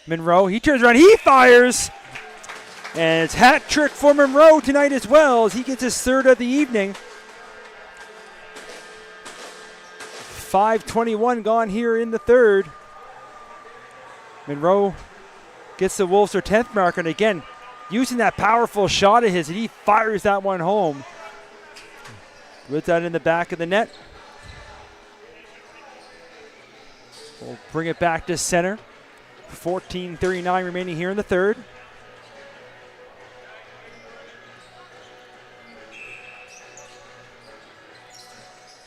Monroe, he turns around, he fires! And it's hat trick for Monroe tonight as well as he gets his third of the evening. 5:21 gone here in the third. Monroe gets the Wolves their 10th mark, and again, using that powerful shot of his, and he fires that one home. With that in the back of the net. We'll bring it back to center. 14:39 remaining here in the third.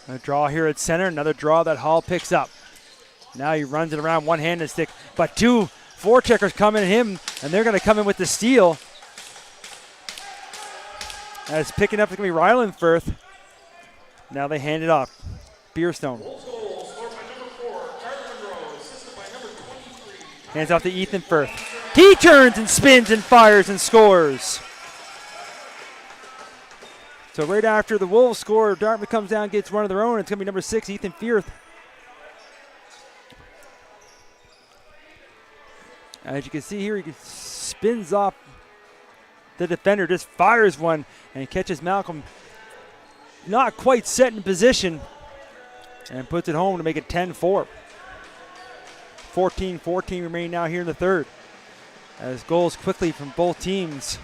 A draw here at center, another draw that Hall picks up. Now he runs it around one-handed stick, but two forecheckers coming at him, and they're going to come in with the steal. As picking up is going to be Ryland Firth. Now they hand it off. Beerstone. Hands off to Ethan Firth. He turns and spins and fires and scores. So right after the Wolves score, Dartmouth comes down, gets one of their own. It's going to be number 6, Ethan Firth. As you can see here, he spins off the defender, just fires one and catches Malcolm not quite set in position and puts it home to make it 10-4. 14-14 remaining now here in the third. As goals quickly from both teams.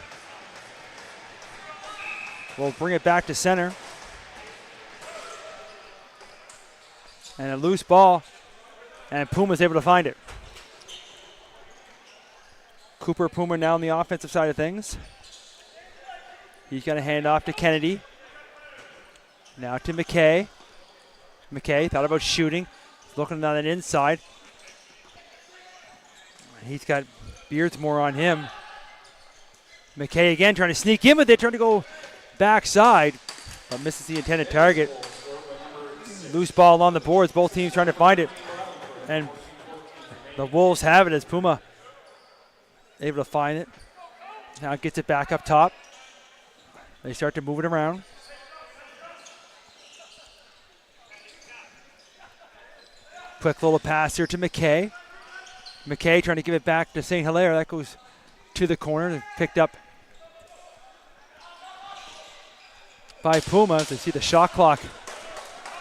We'll bring it back to center. And a loose ball. And Puma's able to find it. Cooper Puma now on the offensive side of things. He's going to hand off to Kennedy. Now to McKay. McKay thought about shooting. He's looking down that inside. He's got Beardsmore on him. McKay again trying to sneak in with it, trying to go backside, but misses the intended target. Loose ball on the boards, both teams trying to find it. And the Wolves have it as Puma able to find it. Now gets it back up top. They start to move it around. Quick little pass here to McKay. McKay trying to give it back to St. Hilaire. That goes to the corner and picked up by Puma. As they see the shot clock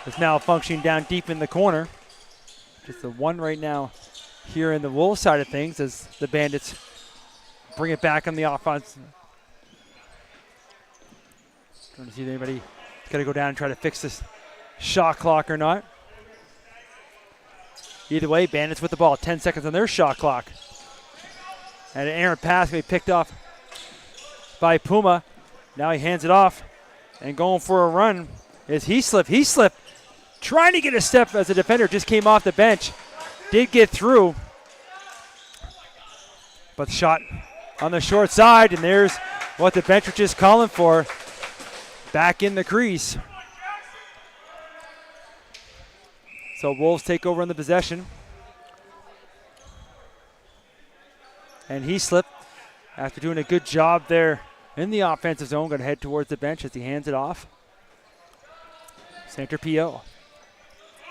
is now functioning down deep in the corner. Just the one right now here in the Wolves side of things as the Bandits bring it back on the offense. Trying to see if anybody's got to go down and try to fix this shot clock or not. Either way, Bandits with the ball. 10 seconds on their shot clock. And an errant pass going to be picked off by Puma. Now he hands it off. And going for a run is Heaslip. Heaslip trying to get a step as a defender. Just came off the bench. Did get through. But the shot on the short side. And there's what the bench was just calling for. Back in the crease. So Wolves take over on the possession. And Heaslip, after doing a good job there in the offensive zone, going to head towards the bench as he hands it off. Center PO.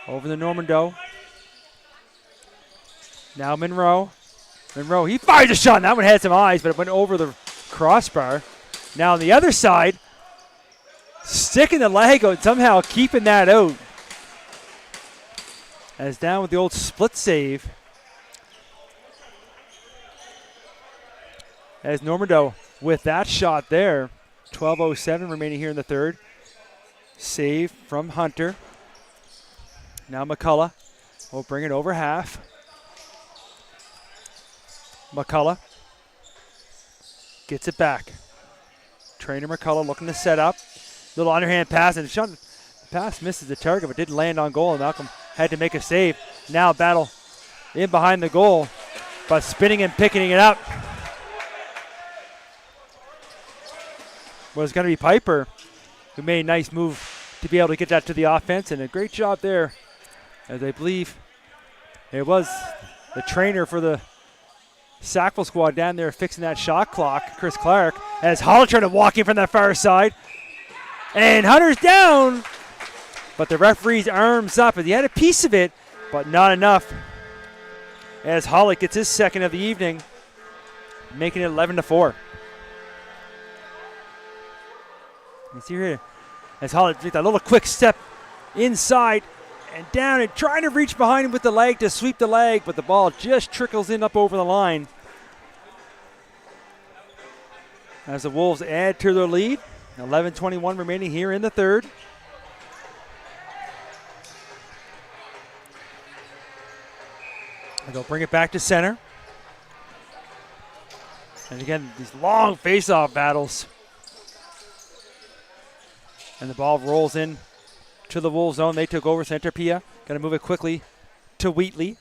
Over the Normando. Now Monroe. Monroe, he fires a shot. That one had some eyes, but it went over the crossbar. Now on the other side, sticking the leg out, somehow keeping that out. As down with the old split save as Normandeau with that shot there. 12:07 remaining here in the third. Save from Hunter. Now McCullough will bring it over half. McCullough gets it back. Trainer McCullough looking to set up. Little underhand pass, and the pass misses the target but didn't land on goal. And Malcolm had to make a save. Now battle in behind the goal, but spinning and picking it up was going to be Piper, who made a nice move to be able to get that to the offense, and a great job there, as I believe it was the trainer for the Sackville squad down there fixing that shot clock, Chris Clark, as Holler trying to walk in from that far side. And Hunter's down, but the referee's arms up, as he had a piece of it, but not enough, as Hollick gets his second of the evening, making it 11-4. You see here, as Hollick takes that little quick step inside and down and trying to reach behind him with the leg to sweep the leg, but the ball just trickles in up over the line. As the Wolves add to their lead, 11:21 remaining here in the third. And they'll bring it back to center. And again, these long face-off battles. And the ball rolls in to the Wolves zone. They took over. Center Pia. Got to move it quickly to Wheatley.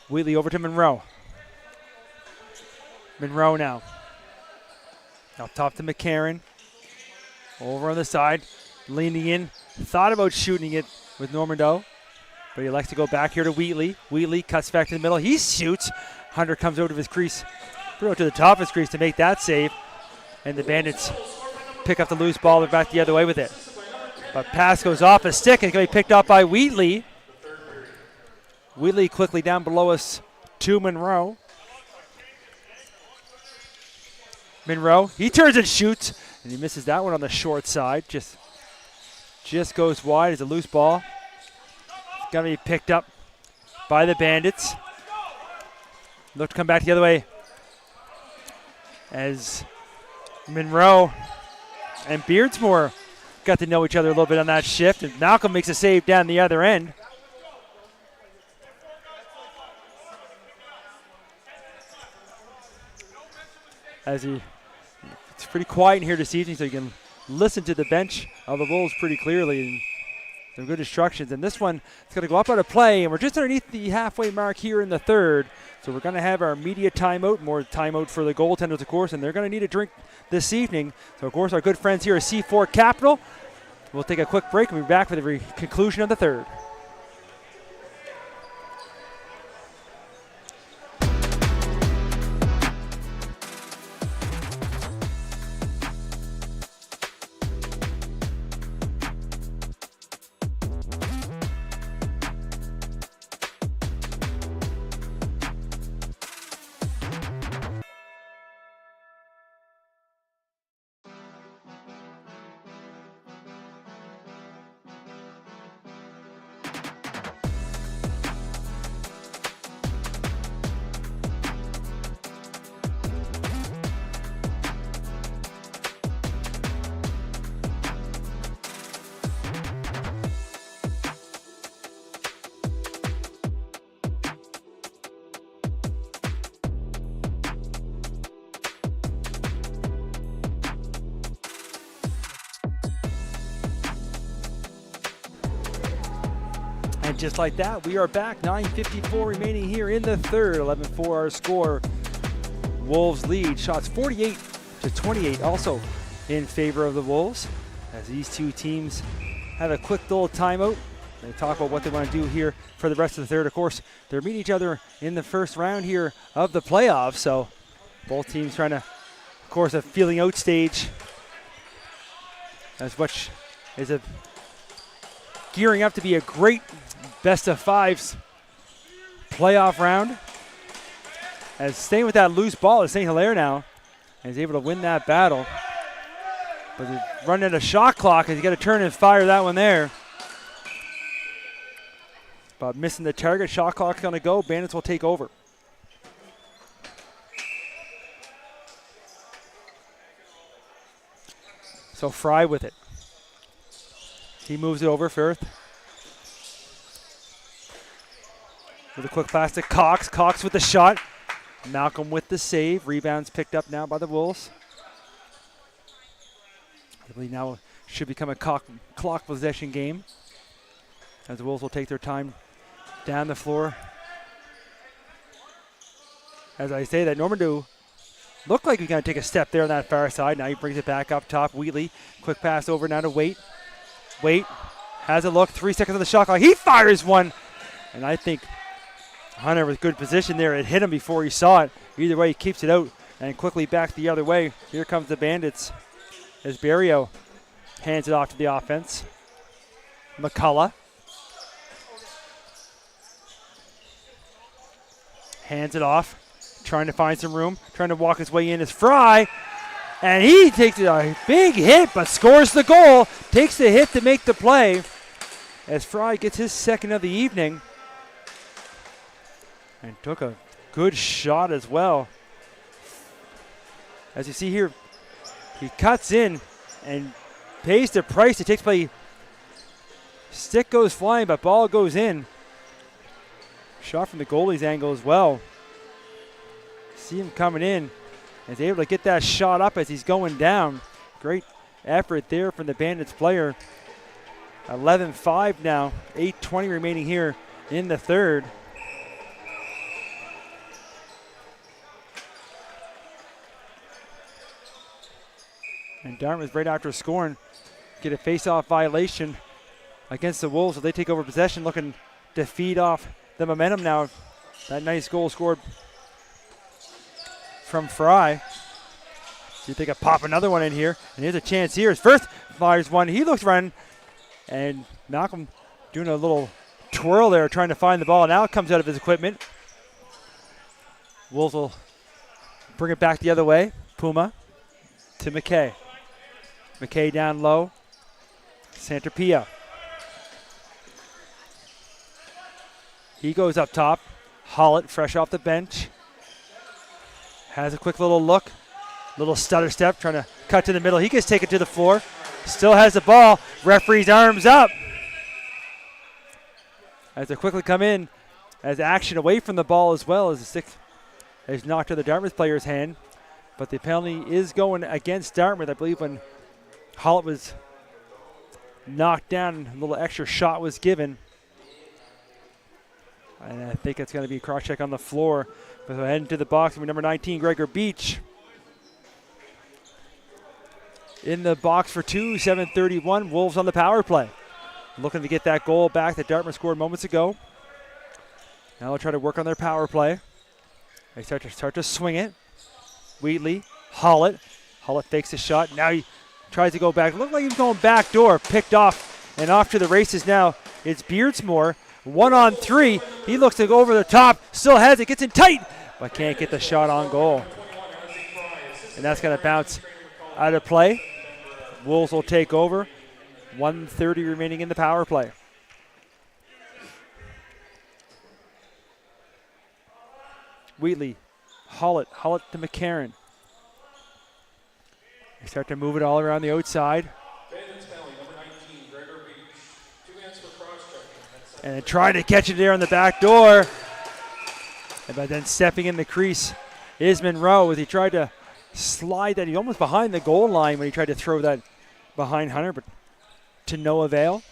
Wheatley over to Monroe. Monroe now. Up top to McCarron. Over on the side. Leaning in. Thought about shooting it with Normandeau, but he likes to go back here to Wheatley. Wheatley cuts back to the middle. He shoots. Hunter comes out of his crease. Threw it to the top of his crease to make that save. And the Bandits pick up the loose ball. They're back the other way with it. But pass goes off a stick and it's going to be picked up by Wheatley. Wheatley quickly down below us to Monroe. Monroe, he turns and shoots, and he misses that one on the short side. Just goes wide as a loose ball. It's going to be picked up by the Bandits. Look to come back the other way as Monroe and Beardsmore got to know each other a little bit on that shift, and Malcolm makes a save down the other end. It's pretty quiet in here this evening, so you can listen to the bench of the Wolves pretty clearly, and some good instructions. And this one is going to go up out of play, and we're just underneath the halfway mark here in the third. So we're going to have our media timeout, more timeout for the goaltenders, of course, and they're going to need a drink this evening. So, of course, our good friends here at C4 Capital. We'll take a quick break and we'll be back for the conclusion of the third. And just like that, we are back. 9:54 remaining here in the third. 11-4 our score. Wolves lead. Shots 48-28 also in favor of the Wolves, as these two teams have a quick little timeout. They talk about what they want to do here for the rest of the third. Of course, they're meeting each other in the first round here of the playoffs. So both teams trying to, of course, a feeling out stage, as much is a gearing up to be a great best of fives playoff round. As staying with that loose ball is St. Hilaire now, and he's able to win that battle. But they're running at a shot clock, and he's got to turn and fire that one there. But missing the target, shot clock's going to go. Bandits will take over. So Fry with it. He moves it over Firth. With a quick pass to Cox. Cox with the shot. Malcolm with the save. Rebounds picked up now by the Wolves. I believe now should become a clock possession game, as the Wolves will take their time down the floor. As I say that, Normandeau looked like he's going to take a step there on that far side. Now he brings it back up top. Wheatley, quick pass over now to Waite. Waite has a look. 3 seconds on the shot clock. He fires one. And I think Hunter with good position there. It hit him before he saw it. Either way, he keeps it out and quickly back the other way. Here comes the Bandits as Barrio hands it off to the offense. McCullough hands it off, trying to find some room, trying to walk his way in as Fry. And he takes a big hit, but scores the goal. Takes the hit to make the play as Fry gets his second of the evening. And took a good shot as well. As you see here, he cuts in and pays the price. It takes play. Stick goes flying, but ball goes in. Shot from the goalie's angle as well. See him coming in. He's able to get that shot up as he's going down. Great effort there from the Bandits player. 11-5 now. 8:20 remaining here in the third. And Dartmouth, right after scoring, get a face-off violation against the Wolves. So they take over possession, looking to feed off the momentum now. That nice goal scored from Fry. See if they can pop another one in here. And here's a chance here. First fires one. He looks running. And Malcolm doing a little twirl there, trying to find the ball. Now it comes out of his equipment. Wolves will bring it back the other way. Puma to McKay. McKay down low. Santapia. He goes up top. Hollett, fresh off the bench. Has a quick little look. Little stutter step, trying to cut to the middle. He gets taken to the floor. Still has the ball. Referee's arms up. As they quickly come in, as action away from the ball as well, as the stick is knocked to the Dartmouth player's hand. But the penalty is going against Dartmouth. I believe when Hollett was knocked down, a little extra shot was given. And I think it's going to be a cross check on the floor. But we're heading to the box with number 19, Gregor Beach. In the box for two, 7:31. Wolves on the power play. Looking to get that goal back that Dartmouth scored moments ago. Now they'll try to work on their power play. They start to swing it. Wheatley, Hollett. Hollett fakes the shot. Now he tries to go back. Looked like he's going back door. Picked off and off to the races now. It's Beardsmore. 1-on-3. He looks to go over the top. Still has it. Gets in tight. But can't get the shot on goal. And that's going to bounce out of play. Wolves will take over. 1:30 remaining in the power play. Wheatley. Hollett to McCarron. They start to move it all around the outside. And then trying to catch it there on the back door. But then stepping in the crease is Monroe as he tried to slide that. He almost behind the goal line when he tried to throw that behind Hunter, but to no avail.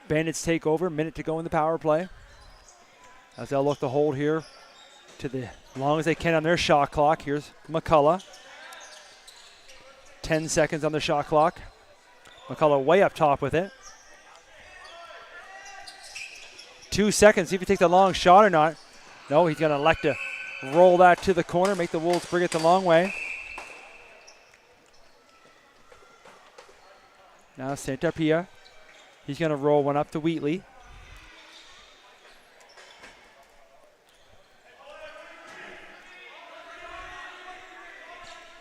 Bandits take over. Minute to go in the power play. As they'll look to hold here to the long as they can on their shot clock. Here's McCullough. 10 seconds on the shot clock. McCullough way up top with it. 2 seconds. See if he takes a long shot or not. No, he's going to elect to roll that to the corner, make the Wolves bring it the long way. Now Santapia. He's going to roll one up to Wheatley.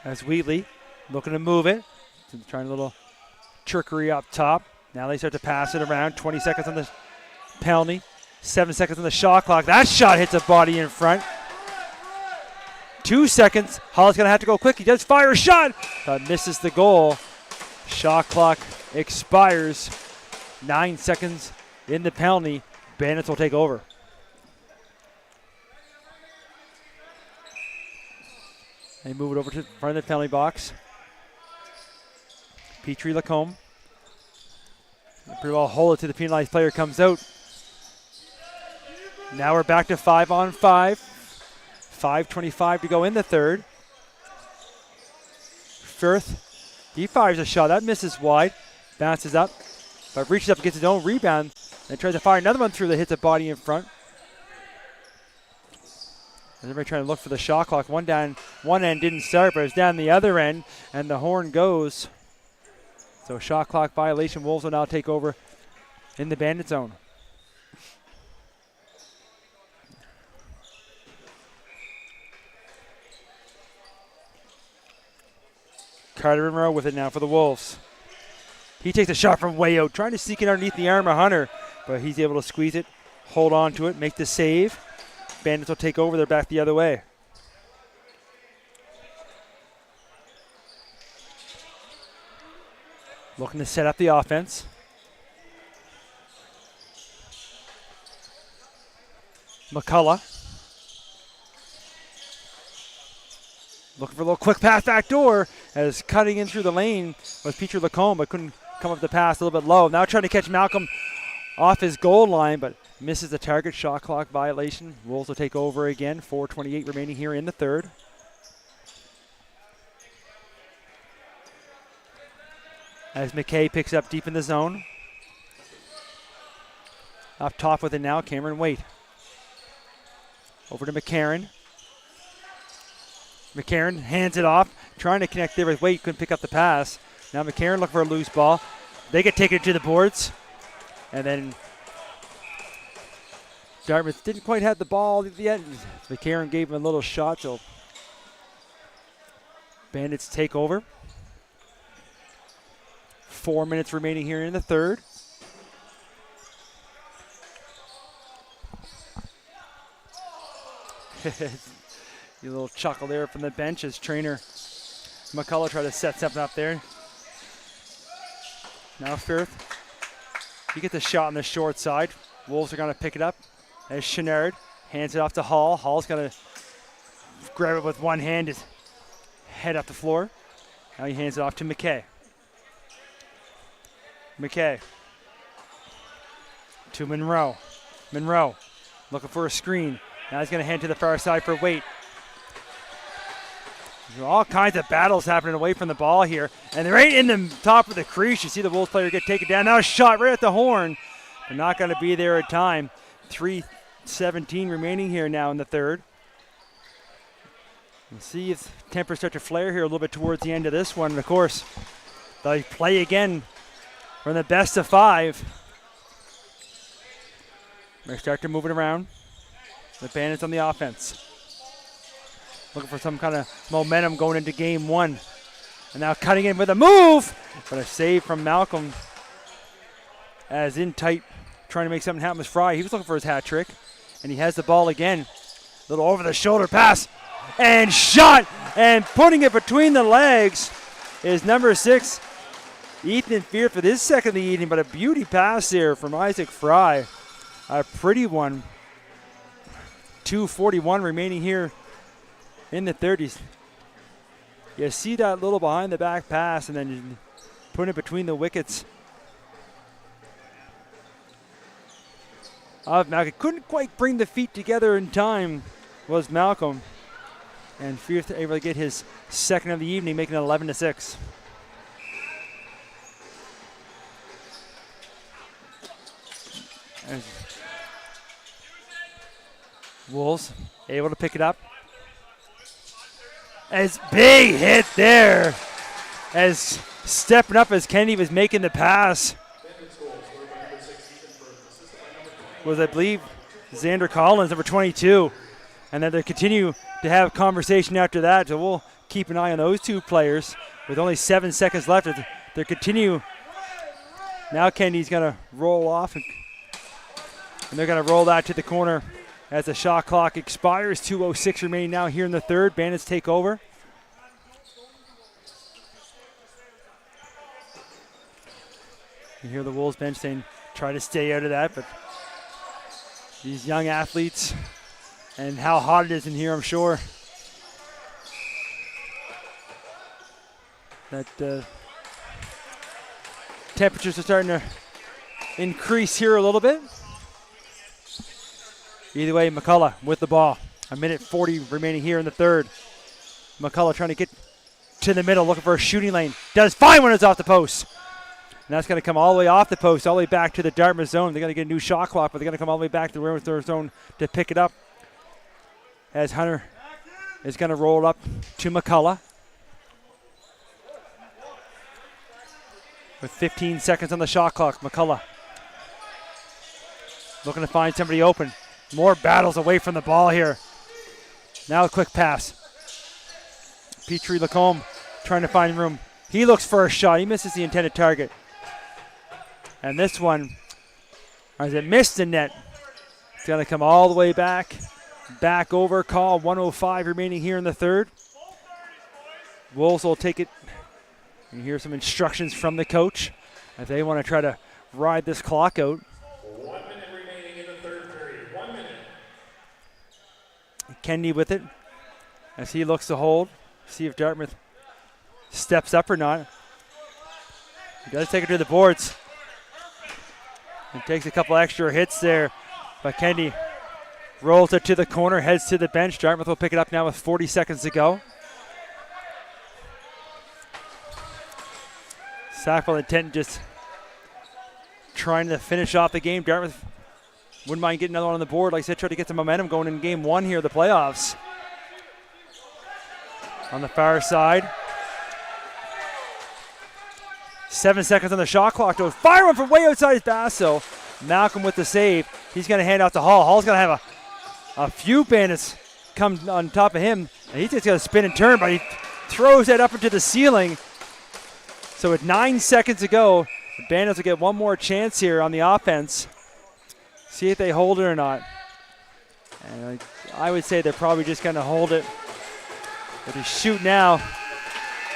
As Wheatley looking to move it. Trying a little trickery up top. Now they start to pass it around. 20 seconds on the penalty. 7 seconds on the shot clock. That shot hits a body in front. 2 seconds. Holland's going to have to go quick. He does fire a shot, but misses the goal Shot clock expires. 9 seconds in the penalty. Bandits will take over. They move it over to the front of the penalty box. Petrie Lacombe. Pretty well hold it to the penalized player, comes out. Now we're back to 5-on-5. 5:25 to go in the third. Firth, he fires a shot. That misses wide. Bounces up, but reaches up, gets his own rebound, and tries to fire another one through that hits a body in front. Everybody trying to look for the shot clock. One end didn't start, but it's down the other end, and the horn goes. So shot clock violation. Wolves will now take over in the Bandit zone. Carter Monroe with it now for the Wolves. He takes a shot from way out, trying to sneak it underneath the arm of Hunter, but he's able to squeeze it, hold on to it, make the save. Bandits will take over. They're back the other way. Looking to set up the offense. McCullough. Looking for a little quick pass back door, as cutting in through the lane was Petrie Lacombe, but couldn't come up the pass, a little bit low. Now trying to catch Malcolm off his goal line, but misses the target. Shot clock violation. Wolves will take over again. 4:28 remaining here in the third. As McKay picks up deep in the zone. Up top with it now, Cameron Waite. Over to McCarron. McCarron hands it off, trying to connect there with Waite, couldn't pick up the pass. Now McCarron looking for a loose ball. They get taken to the boards. And then Dartmouth didn't quite have the ball yet. McCarron gave him a little shot, so Bandits take over. 4 minutes remaining here in the third. A little chuckle there from the bench as trainer McCullough tried to set something up there. Now Firth, he gets a shot on the short side. Wolves are going to pick it up as Chenard hands it off to Hall. Hall's going to grab it with one hand, his head up the floor. Now he hands it off to McKay. McKay to Monroe. Monroe looking for a screen. Now he's going to hand to the far side for Waite. There's all kinds of battles happening away from the ball here. And they're right in the top of the crease. You see the Wolves player get taken down. Now a shot right at the horn. They're not going to be there at time. 3:17 remaining here now in the third. We'll see if tempers start to flare here a little bit towards the end of this one. And of course, they play again from the best of five. They start to move it around. The Bandits on the offense. Looking for some kind of momentum going into game one. And now cutting in with a move. But a save from Malcolm. As in tight, trying to make something happen with Fry. He was looking for his hat trick. And he has the ball again. Little over the shoulder pass. And shot. And putting it between the legs is number 6, Ethan Firth, for his second of the evening. But a beauty pass there from Isaac Fry. A pretty one. 2:41 remaining here in the 30s. You see that little behind the back pass and then you put it between the wickets of Malcolm. Couldn't quite bring the feet together in time was Malcolm. And Firth able to get his second of the evening, making it 11-6. And Wolves able to pick it up. As big hit there. As stepping up as Kennedy was making the pass. Was, I believe, Xander Collins, number 22. And then they continue to have conversation after that. So we'll keep an eye on those two players. With only 7 seconds left, they continue. Now Kennedy's going to roll off. And they're going to roll that to the corner as the shot clock expires. 2:06 remaining now here in the third. Bandits take over. You hear the Wolves bench saying, try to stay out of that, but these young athletes and how hot it is in here, I'm sure that temperatures are starting to increase here a little bit. Either way, McCullough with the ball. 1:40 remaining here in the third. McCullough trying to get to the middle, looking for a shooting lane. Does find one, it's off the post. And that's going to come all the way off the post, all the way back to the Dartmouth zone. They're going to get a new shot clock, but they're going to come all the way back to the Dartmouth zone to pick it up. As Hunter is going to roll it up to McCullough. With 15 seconds on the shot clock, McCullough looking to find somebody open. More battles away from the ball here. Now a quick pass. Petrie Lacombe trying to find room. He looks for a shot. He misses the intended target. And this one, as it missed the net, it's going to come all the way back over. Call 1:05 remaining here in the third. Wolves will take it. You hear some instructions from the coach if they want to try to ride this clock out.
1 minute remaining in the third period. 1 minute.
Kennedy with it as he looks to hold. See if Dartmouth steps up or not. He does take it to the boards. And takes a couple extra hits there. But Kennedy rolls it to the corner, heads to the bench. Dartmouth will pick it up now with 40 seconds to go. Sackville and Tenton just trying to finish off the game. Dartmouth wouldn't mind getting another one on the board. Like I said, try to get some momentum going in game one here of the playoffs. On the far side. 7 seconds on the shot clock. To fire one from way outside his Basso. Malcolm with the save. He's going to hand off to Hall. Hall's going to have a few bandits come on top of him. And he's just going to spin and turn, but he throws that up into the ceiling. So with 9 seconds to go, the Bandits will get one more chance here on the offense. See if they hold it or not. And I would say they're probably just going to hold it. But they shoot now.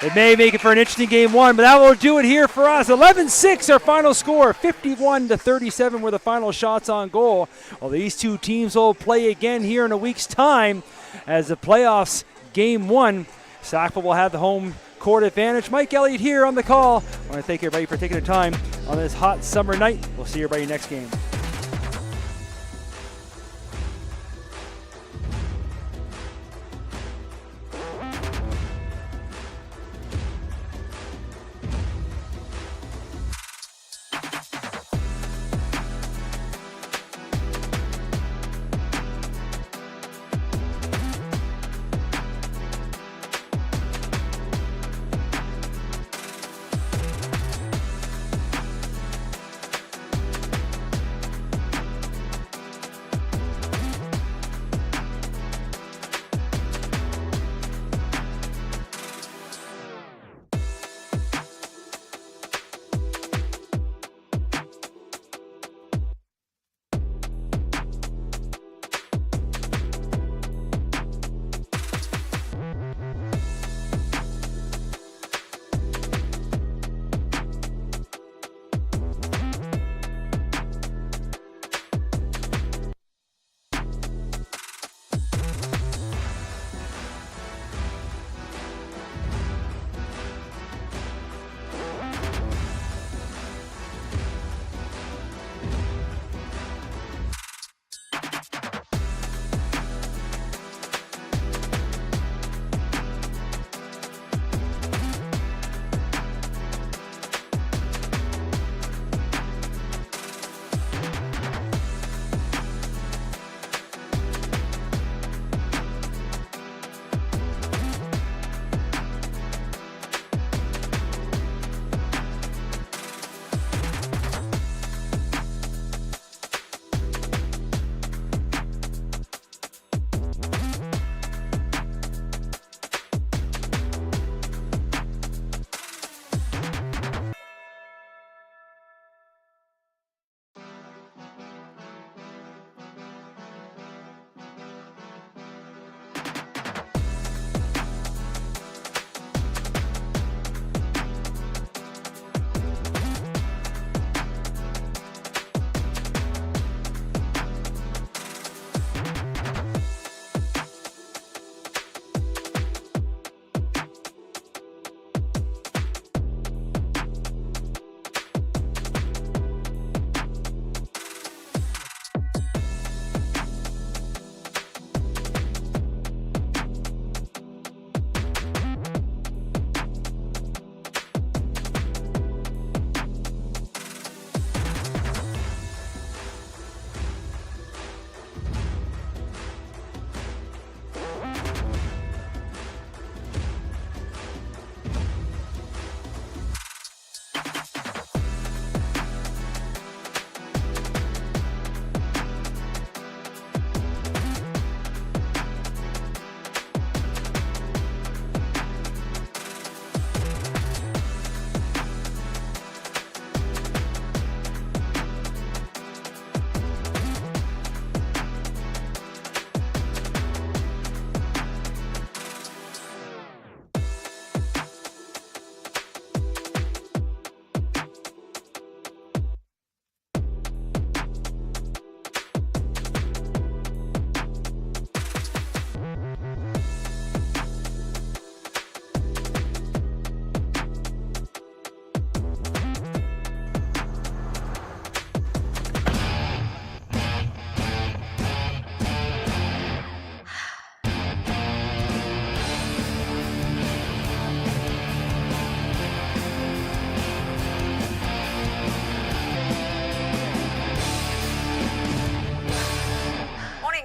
They may make it for an interesting game one, but that will do it here for us. 11-6 our final score. 51-37 were the final shots on goal. Well, these two teams will play again here in a week's time as the playoffs game one. Sackville will have the home court advantage. Mike Elliott here on the call. I want to thank everybody for taking the time on this hot summer night. We'll see everybody next game.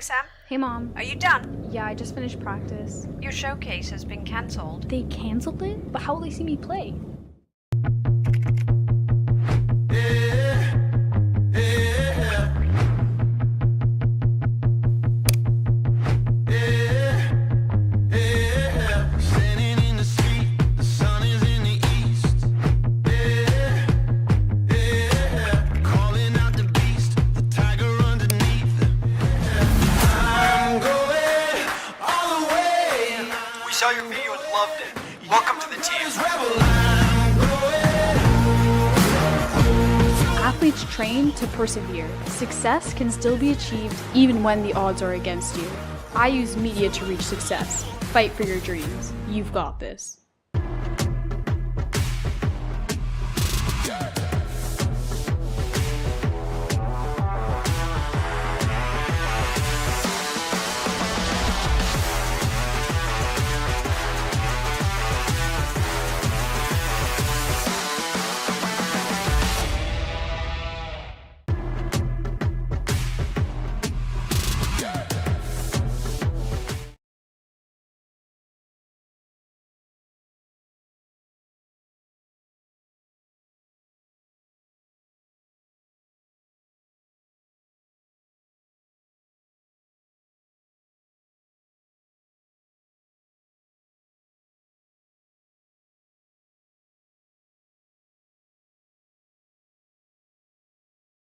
Sam.
Hey, Mom.
Are you done?
Yeah, I just finished practice.
Your showcase has been cancelled.
They canceled it? But how will they see me play?
We saw your video and loved it. Welcome to the team.
Athletes train to persevere. Success can still be achieved even when the odds are against you. I use media to reach success. Fight for your dreams. You've got this.